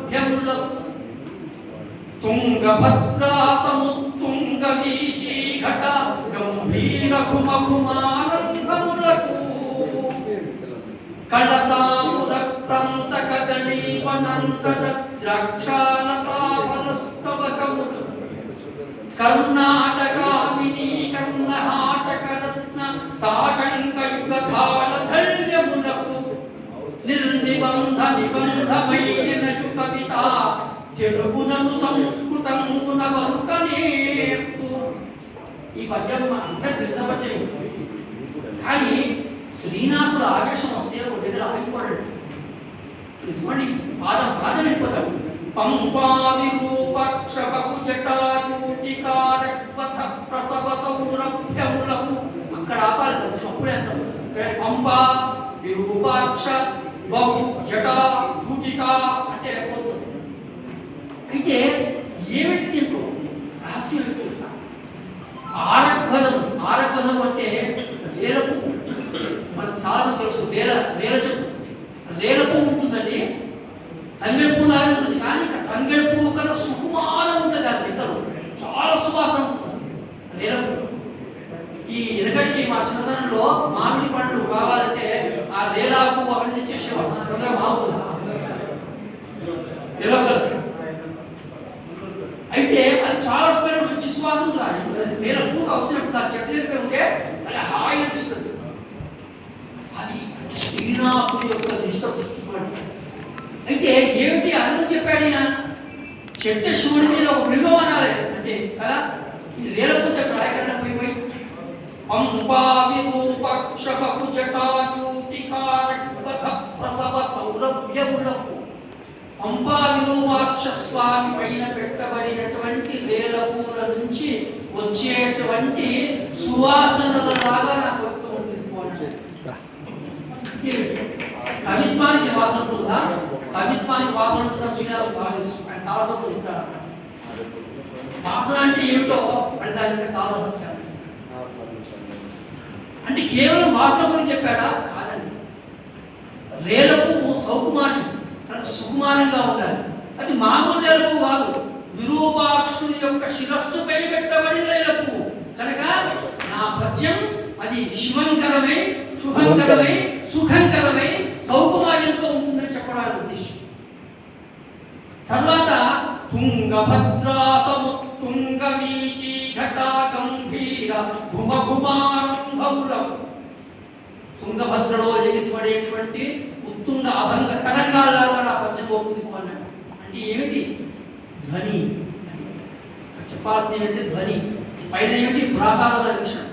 తుంగభద్రాసముత్తుంగ వీచి ఘట గంభీర ఘుమఘుమానందములకు కళసాపుర ప్రాంత కదళీ వనంతర ద్రాక్షాలతావనస్తవకములు కర్ణాటకావిని కర్ణహాటక రత్న తాటంక యుగధాళ ధల్యములకు నిర్నిబంధ నిబంధమైన కవిత తెలుగునను సంస్కృతమున వరుక నేర్పు. ఈ పద్యం అందరూ తెలిసిన పద్యం. కానీ శ్రీనాథుడు ఆవేశం వస్తే ఒక దగ్గర ఆగిపోయాడు. చూడండి, పాదం వెళ్ళిపోతాడు. పంపా విరూపాక్షకు జటాజూటికారక్వథ ప్రసవ సౌరభ్యములకు అక్కడ ఆపాలి పద్యం, అప్పుడే అంటాం. పంపా విరూపాక్ష బహు జటా జూటిక అంటే అయిపోతుంది. అయితే ఏమిటి దీంట్లో రహస్యం ఏమిటి తెలుసా? ఆరగ్వదం అంటే రేలకు, మనకు చాలా తెలుసు. రేల చెట్టు, రేల పువ్వు ఉంటుందండి, తంగెడు పువ్వు లాగా ఉంటుంది. కానీ తంగెడు పువ్వు కన్నా సుకుమారం ఉంటుంది. ఆ దగ్గర చాలా సువాసన ఉంటుంది రేల పువ్వు. ఈ వెనకడికి మా చిన్నతనంలో మామిడి పండ్లు కావాలంటే ఆ రేలాకు అవన్నీ చేసేవాడు. తొందరగా మాగుతుంది ఎల్లో కలర్. అయితే అది చాలా స్మెల్, మంచి సువాసన ఉంటుంది. రేల పువ్వు వచ్చినప్పుడు ఆ చెట్టు దగ్గర ఉంటే అది హాయి అనిపిస్తుంది. అది శ్రీనాథుడి యొక్క నిష్ట దృష్టికోణం. అయితే ఏమిటి అన్నది చెప్పాడు ఈయన? చెట్టు శివుడి మీద ఒక బిల్వం అనాలి అంటే కదా. ఇది రేలపోతే అక్కడ ఎక్కడైనా పోయి పంపా విరూపక్షపకు జటాజూటికారక్వథ ప్రసవ సౌరభ్యములకు. పంపా విరూపాక్ష స్వామి పైన పెట్టబడినటువంటి రేల పూల నుంచి వచ్చేటువంటి సువాసనల లాగా నాకు వస్తూ ఉంటుంది. కవిత్వానికి వాసన ఉంటుందా? కవిత్వానికి వాసన ఉంటుందా? శ్రీనాథుడు బాగా తెలుసు. ఆయన చాలా చోట్ల చెప్తాడు. వాసన అంటే ఏమిటో అంటే దానికి చాలా రహస్యాలు. అంటే కేవలం వాసన గురించి చెప్పాడా? కాదండి. రేల పువ్వు సౌకుమారి, తనకు సుకుమారంగా ఉండాలి. అది మామూలు రేల పువ్వు కాదు, విరూపాక్షుడి యొక్క శిరస్సుపై పెట్టబడిన రేల పువ్వు కనుక నా పద్యం అది శివంకరమై, శుభంకరమై, సుఖంకరమై, సౌకుమార్యంతో ఉంటుందని చెప్పడానికి ఉద్దేశం. తర్వాత తుంగభద్రాసముత్తుంగ వీచి ఘటా గంభీర ఘుమఘుమారంభములకు. తుంగభద్రలో ఎగిసిపడేటువంటి ఉత్తుంగ అభంగ తరంగాల్లాగా నా పద్యం పోతుంది అన్నాడు. అంటే ఏమిటి? ధ్వని. చెప్పాల్సింది ఏమిటంటే ధ్వని. పైన ఏమిటి? ప్రాసాదమైన విషయం,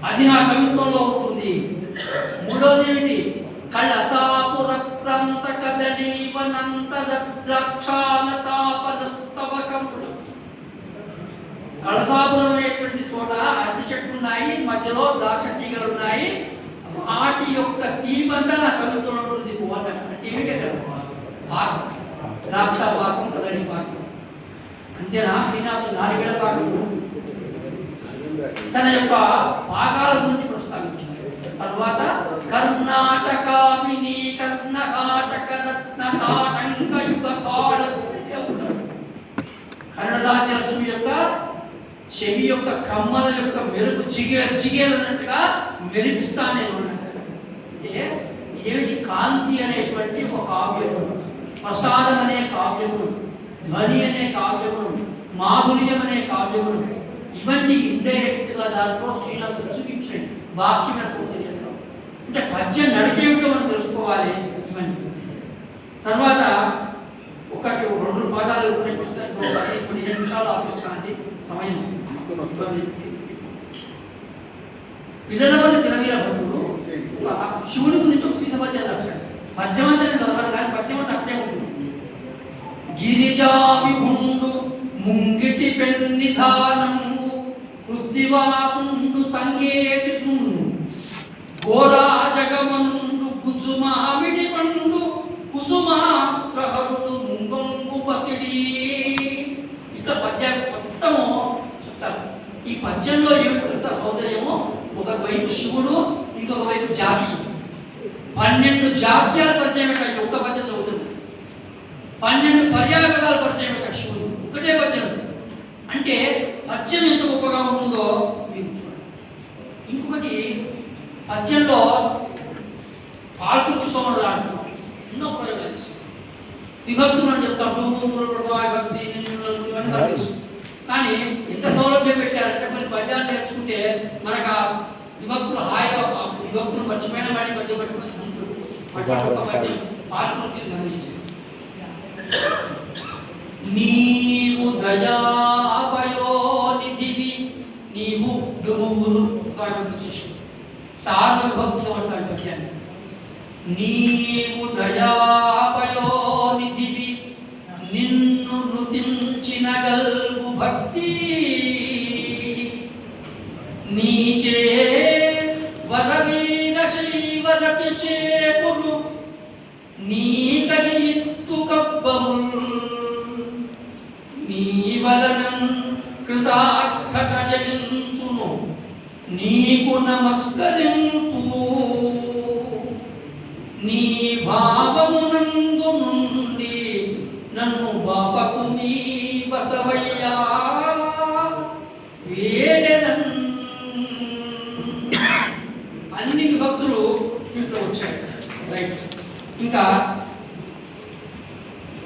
అది నా కవిత్వంలో ఉంటుంది. మూడోది ఏమిటి? కళసాపుర ప్రాంత కదళీ వనంతర ద్రాక్షాలతాపనస్తవకములు. కళసాపురం అనేటువంటి చోట అరటి చెట్లు ఉన్నాయి, మధ్యలో ద్రాక్ష తీగలు ఉన్నాయి. వాటి యొక్క తీపంతా నా కవిత్వంలో ఉంటుంది. అంటే ఏమిటి? అక్కడ పాకం, ద్రాక్ష పాకం, కదళీ పాకం. అంతేనా? శ్రీనాథుడు నారికేళ పాకం తన యొక్క పాకాల గురించి ప్రస్తావించారు. తర్వాత కర్ణాటకావిని కర్ణహాటక రత్న తాటంక యుగధాళ ధల్యములకు. కన్నడ రాజ్య లక్ష్మి యొక్క చెవి యొక్క కమ్మల యొక్క మెరుపు జిగేలన్నట్టుగా మెరిపిస్తానే ఉన్నాడు. అంటే ఏమిటి? కాంతి అనేటువంటి ఒక కావ్యము, ప్రసాదం అనే కావ్యమును, ధ్వని అనే కావ్యమును, మాధుర్యం అనే కావ్యమును, ఇవన్నీ ఇండైరెక్ట్ గా దాంట్లో శ్రీనాథుడు చూపించండి. బాహ్యమైన సౌందర్యంలో అంటే పద్యం నడికేమిటో మనం తెలుసుకోవాలి. ఇవన్నీ తర్వాత ఒకటి 2 పదాలు 15 నిమిషాలు ఆపిస్తానండి సమయం. పిల్లల వల్ల పిలవీర భక్తుడు శివుడి గురించి ఒక సీత పద్యం రాశాడు. పద్యం అంతా నేను చదవాలి కానీ పద్యం అంతా అట్లే ఉంటుంది. గిరిజా విభుండు ముంగిటి పెన్నిధానము కృత్తివాసుండు తంగేటి చుండు గోరా జగమనుండు కుసుమామిడి పండు కుసుమాస్త్రహరుడు ముంగొంగు పసిడి. ఇట్లా పద్యాలు మొత్తము చెప్తారు. ఈ పద్యంలో ఏమిటి సౌందర్యము? ఒకవైపు శివుడు, ఇంకొక వైపు జాతి. 12 జాతీయాల పరిచయం ఒక్క పద్యంలో అవుతుంది. 12 పర్యాయ పదాల పరిచయం శివుడు. ఒక్కటే పద్యం. అంటే పద్యం ఎంత గొప్పగా ఉంటుందో మీరు చూడండి. ఇంకొకటి పద్యంలో పాల్తుకు సోమరులు అంటాం, ఎన్నో ప్రయోగాలు ఇస్తాం. విభక్తులు అని చెప్తాం, విభక్తి ఇవన్నీ తెలుసు. కానీ ఎంత సౌలభ్యం పెట్టారంటే మరి పద్యాలు నేర్చుకుంటే మనకు ఆ విభక్తులు హాయిగా విభక్తులు మర్చిపోయిన వాడి పద్యం పెట్టుకొని ముందు పెట్టుకోవచ్చు. ఒక పద్యం పాల్గొని నిర్వహిస్తుంది. నీవు దయాపయోనిధివి, నీవు డుమువులు చేసి సార్వ విభక్తితో అంటారు పద్యాన్ని. నీవు దయాపయోనిధివి, నిన్ను నుతించిన గల్గు భక్తి, నీచే వరవీర శైవరతి చేపురు, నీకయిత్తు కబ్బముల్, నీ వలనన్ కృతార్థత జనించును, నీకు నమస్కరింతు, నీ భావమునందు నుండి నన్ను బాపకు మీ బసవయ్యా వేడెదన్. అన్ని విభక్తులు ఇంట్లో వచ్చాయి. రైట్. ఇంకా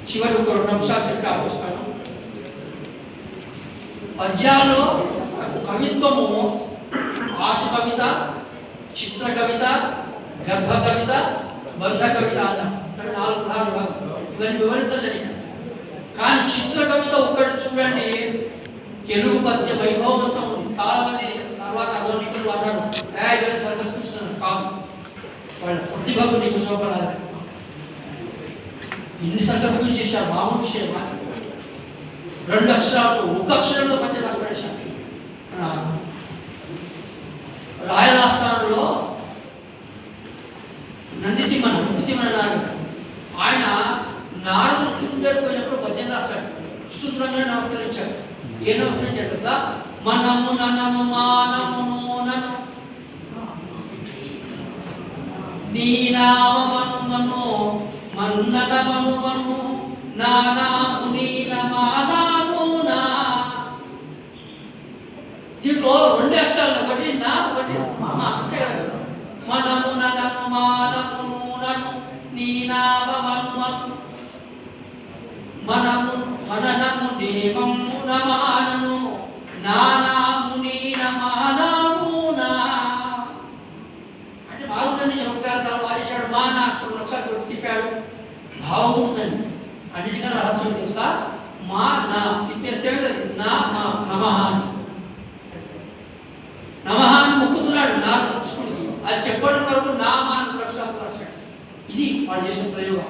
చివరి ఒక 2 అంశాలు చెప్పి ఆపోస్తాను. పద్యాల్లో కవిత్వము ఆశు కవిత, చిత్ర కవిత, గర్భ కవిత, బంధ కవిత అన్న 4 ప్రధాన విభాగం. ఇవన్నీ వివరించలేదు. కానీ చిత్ర కవిత ఒక్కటి చూడండి, తెలుగు పద్య వైభవంతం ఉంది. చాలా మంది తర్వాత ఆధునికులు అన్నారు ఇవన్నీ సర్కస్ పిలుస్తున్నారు. కాదు, వాళ్ళ ప్రతిభకు నీకు చూపరాలి. ఇన్ని సర్కస్లు చేశారు, మామూలు విషయమా? 2 అక్షరాలతో 1 అక్షరంతో పద్యం రాసిపడేశారు. రాయలాస్థానంలో నందితిమ్మన నారదుడు, ఆయన నారదుడు కృష్ణుడి దగ్గరికి పోయినప్పుడు పద్యం రాశాడు. కృష్ణుడు నమస్కరించాడు. ఏ నమస్కరించాడు కదా? మనము ననను మానమును నను, నీ నామమను మను మన్నన మను మను, నా నాము నీ నమానాను నా. దీంట్లో 2 అక్షరాలు, ఒకటి నా, ఒకటి మా. అంతే కదా. మనము ననను మానమును నను, నీ నామమను మను, మనము మననము నేమము నమానను, నా నాము నీ నమానాను నా. అంటే బాగుందండి, చమత్కారం చాలా బాగా చేశాడు. మా నా అక్షరం లక్షలు పెట్టి తిప్పాడు, భావం ఉందండి. అన్నిటికన్నా రహస్యం తెలుసా? మా నా తిప్పేస్తే నా మా నమహాన్ నమహాన్ మొక్కుతున్నాడు నారదు కృష్ణుడికి. అది చెప్పడం వరకు నా మా లక్షలు రాశాడు. ఇది వాడు చేసిన ప్రయోగం.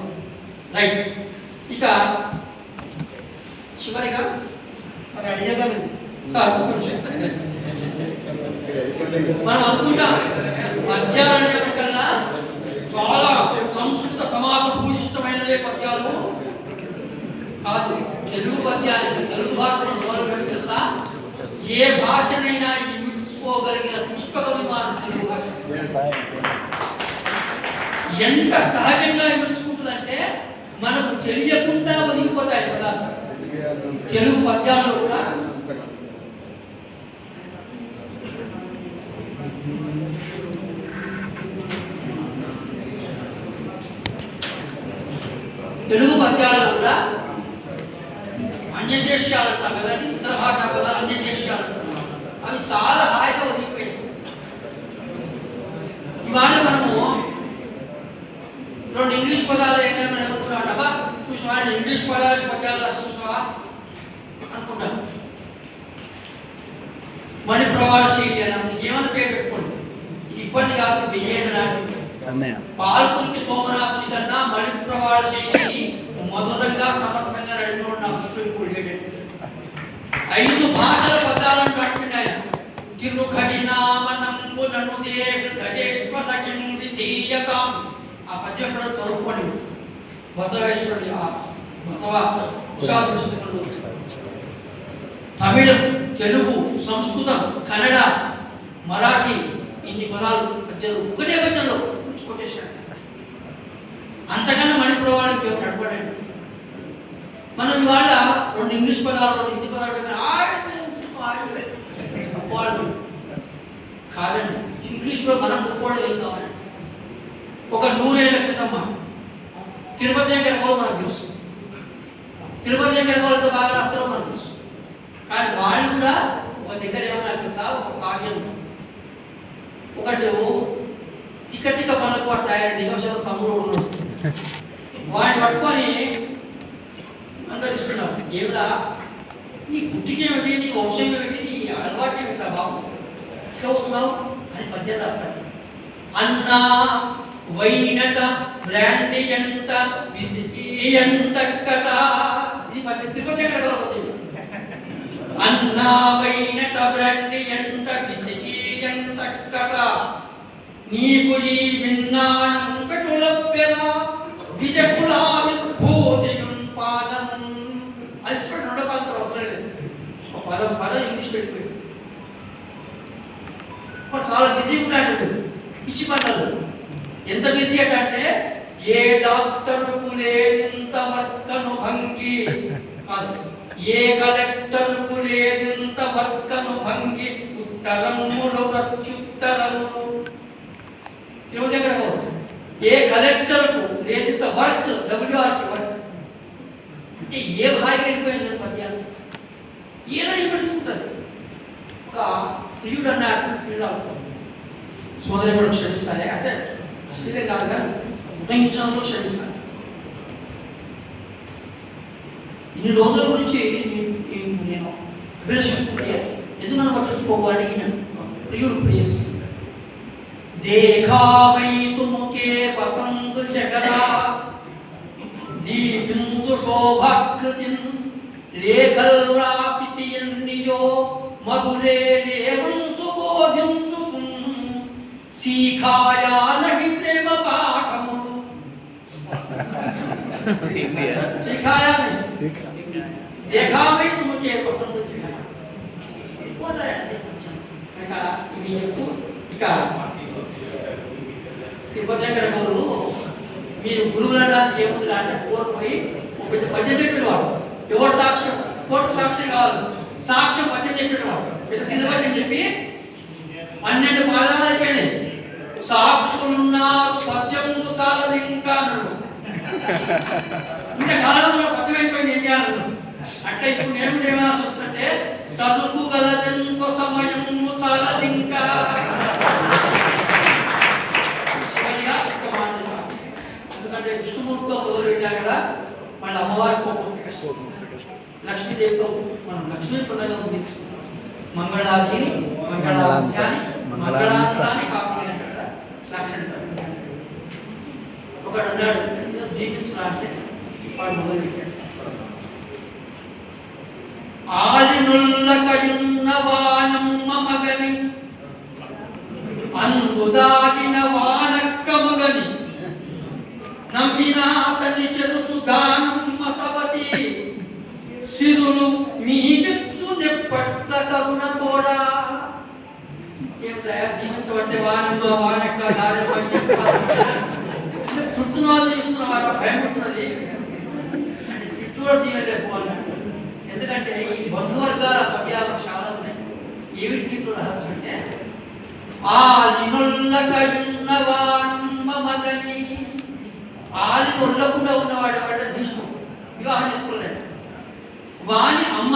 రైట్. ఇక చివరిగా మరి అడిగేదా సార్ మనం అనుకుంటాం పద్యాలనే కన్నా చాలా సంస్కృత సమాజ భూయిష్టమైనదే పద్యాలు కాదు. తెలుగు పద్యానికి తెలుగు భాషలో సౌలభ్యం తెలుసా? ఏ భాషనైనా ఇమిడ్చుకోగలిగిన పుష్పక విమానం తెలుగు భాష. ఎంత సహజంగా ఇమిడ్చుకుంటుందంటే మనకు తెలియకుండా ఒదిగిపోతాయి పదాలు. తెలుగు పద్యాల్లో కూడా అన్య దేశాలు అంటాం కదండి, ఇతర భాష పదాలు అన్య దేశాలు అవి చాలా హాయిగా ఒదిగిపోయాయి. ఇవాళ మనము 2 ఇంగ్లీష్ పదాలు ఏమైనా అనుకుంటున్నాడు, అబ్బా చూసిన వాడిని ఇంగ్లీష్ పదాలు పద్యాలు చూసినావా అనుకుంటాం. మణిప్రవాళ శైలి అని ఏమైనా పేరు పెట్టుకోండి. ఇది ఇబ్బంది కాదు, 1000 ఏళ్ళ నాటి. పాల్కురికి సోమనాథుని కన్నా మణిప్రవాళ శైలిని మొదటగా సమర్థంగా నడిపినోడు నా దృష్టిలో ఇప్పుడు 5 భాషల పదాలను పట్టుకుని ఆయన కిరుఖడి నామనంబు నను దేశేశ్వరకిం విధీయకం. ఆ పద్యం కూడా చదువుకోండి. బసవేశ్వరుడి బసవ పురుషాదృష్టికుడు తమిళం, తెలుగు, సంస్కృతం, కన్నడ, మరాఠీ ఇన్ని పదాలు పద్యాలు ఒక్కటే పద్యంలో కొట్టేశాడు. అంతకన్నా మణిప్రవాళం నడపడండి. మనం ఇవాళ 2 ఇంగ్లీష్ పదాలు హిందీ పదాలు వాళ్ళు కాదండి. ఇంగ్లీష్లో మనం గొప్పవాడు ఏం కావాలి? ఒక 100 ఏళ్ల క్రితం మాట తిరుపతి వెంకటగౌడ మనకు తెలుసు. తిరుపతి వెంకటగౌడతో బాగా రాస్తారో మనకు తెలుసు. కానీ వాళ్ళు కూడా ఒక దగ్గర ఏమన్నా తెలుసా, ఒక కావ్యం ఒకటి తిక్క పనులకు వాడు తయారు నిగంశం తమ్ముడు ఉన్నాడు. వాడిని పట్టుకొని అందరిస్తున్నావు, ఏమిరా నీ పుట్టికేమిటి, నీ వంశం ఏమిటి, నీ అలవాటు ఏమిట్రా బాబు చదువుతున్నావు అని పద్యం రాస్తాడు. అన్నా వైనట బ్రాండి అంట విసిగి అంటక్కట, ఇది పద్యం తిరుపతి ఎక్కడ పోతుంది. అన్నా వైనట బ్రాండి అంట విసిగి అంటక్కట, నీకు ఈ విన్నాణం పెటులభ్యమా విజకులా విభూతియం పాదం. అది చూడండి, 2 పదాలతో అవసరం లేదు. ఒక పదం ఇంగ్లీష్ పెట్టిపోయింది. చాలా బిజీ ఉన్నాడు, పిచ్చి పనులు. ఎంత బిజీ అంటే ఏ డాక్టర్కు లేదింత వర్కను భంగి కాదు, ఏ కలెక్టర్కు లేదింత వర్కను భంగి, ఉత్తరములు ప్రత్యుత్తరములు. తిరుపతి ఎక్కడ ఏ కలెక్టర్కు లేదింత వర్క్, డబ్ల్యూఆర్కి వర్క్ అంటే ఏ భాగా వెళ్ళిపోయిన పద్యాలు ఏదని పెడుతుంటుంది. ఒక ప్రియుడు అన్నాడు, ప్రియురాలు సోదరి కూడా క్షమించాలి అంటే అశ్లీలే కాదు కానీ ఉదంగించినందుకు క్షమించాలి. ఇన్ని రోజుల గురించి నేను అభిలషిస్తుంటే ఎందుకు నన్ను పట్టించుకోవాలి అడిగినాను. ప్రియుడు ప్రేయసి దేఖావై తుముకే పసంద్ చకరా దీపించు శోభాకృతిన్ లేఖల్ రాసితి ఎన్నియో మధులే లేవంచు బోధించు సీఖాయా నహి ప్రేమ పాఠములు. సీఖాయా నహి దేఖావై తుముకే పసంద్ చకరా పోదాయండి. ఇక ఇవి ఎక్కువ ఇక తిరుపతి వెంకటగౌడు మీరు గురువులు అనడానికి ఏముంది అంటే కోరుపోయి ఒక పెద్ద పద్యం చెప్పినవాడు. ఎవరు సాక్ష్యం? కోర్టుకు సాక్ష్యం కావాలి. సాక్ష్యం పద్యం చెప్పినవాడు పెద్ద సిద్ధపద్యం చెప్పి 12 పాదాలు అయిపోయినాయి. సాక్షులున్నారు పద్యము చాలదు ఇంకా చాలా రోజులు పద్యం అయిపోయింది, ఏం చేయాలి అంటే ఇప్పుడు నేను ఏమైనా చూస్తుంటే సరుకు గలదెంతో సమయము చాలదింకా. ఎందుకంటే విష్ణుమూర్తితో మొదలు పెట్టాం కదా, మళ్ళీ అమ్మవారికి కోపం వస్తే కష్టం. లక్ష్మీదేవితో మనం లక్ష్మీ ప్రదంగా ముగించుకున్నాం. మంగళాదిని మంగళాధ్యాని మంగళాంతాన్ని కాకుండా లక్షణం. ఒకడు అన్నాడు దీపించిన అంటే వాడు మొదలు పెట్టాడు. ఆలినుల్లకయున్న వానమ్మ మగని అందుదాగిన వానక్క మగని నమ్మినాతని చెరుచు దానమ్మ సవతి సిరులు మీకెచ్చు నెప్పట్ల కరుణ కూడా. దీవించబట్టే వానమ్మ వానక్క దానమ్మ చుడుతున్నా దీవిస్తున్నవారు భయపడుతున్నది అంటే చుట్టూ దీవలేపు అన్నాడు. ఎందుకంటే ఈ బంధువర్గాల పద్యాలు చాలా ఉన్నాయి. ఏమిటి దీంట్లో రహస్యం అంటే ఆలినొల్లకయున్న వానమ్మ మగని, ఆలిని ఒళ్ళకుండా ఉన్నవాడు అంటే భీష్ముడు వివాహం చేసుకోలేదు. వాని అమ్మ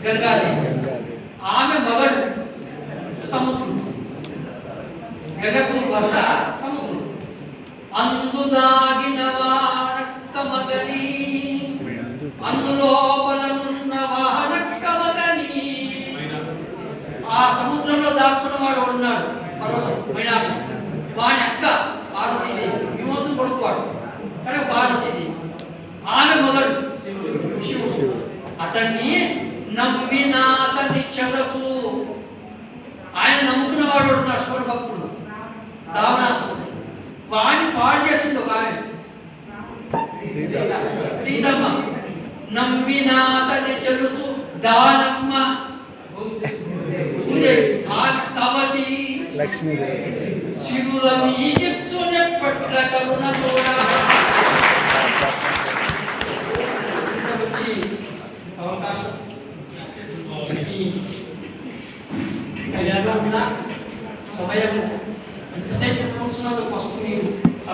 గంగాదేవి, ఆమె మగడు సముద్రుడు, గంగకు భర్త సముద్రుడు. అందుదాగిన వానక్క మగని, అందులోపలనున్న వానక్క మగని. ఆ సముద్రంలో దాక్కున్నవాడు ఉన్నాడు, పర్వతం మైనాకు. వాని అక్క పార్వతీదేవి, విమోతుడు కొడుకువాడు కనుక పార్వతీదేవి. ఆమె మగడు శివుడు. అతన్ని నమ్మినాతని చెరచు, ఆయన నమ్ముకున్న వాడు ఉన్నాడు శివుడు భక్తుడు రావణాసుడు. వాడిని పాడు చేసింది ఒక ఆయన సీతమ్మ. నమ్మినాతని చెరుచు దానమ్మ ఆమె సవతి లక్ష్మీదేవి. సిరుల మీకెచ్చు నెప్పట్ల కరుణ కూడా. మంచి మీ కళ్యాణం ఉన్న సమయము ఇంతసేపు కూర్చున్నందుకు ఫస్ట్ మీరు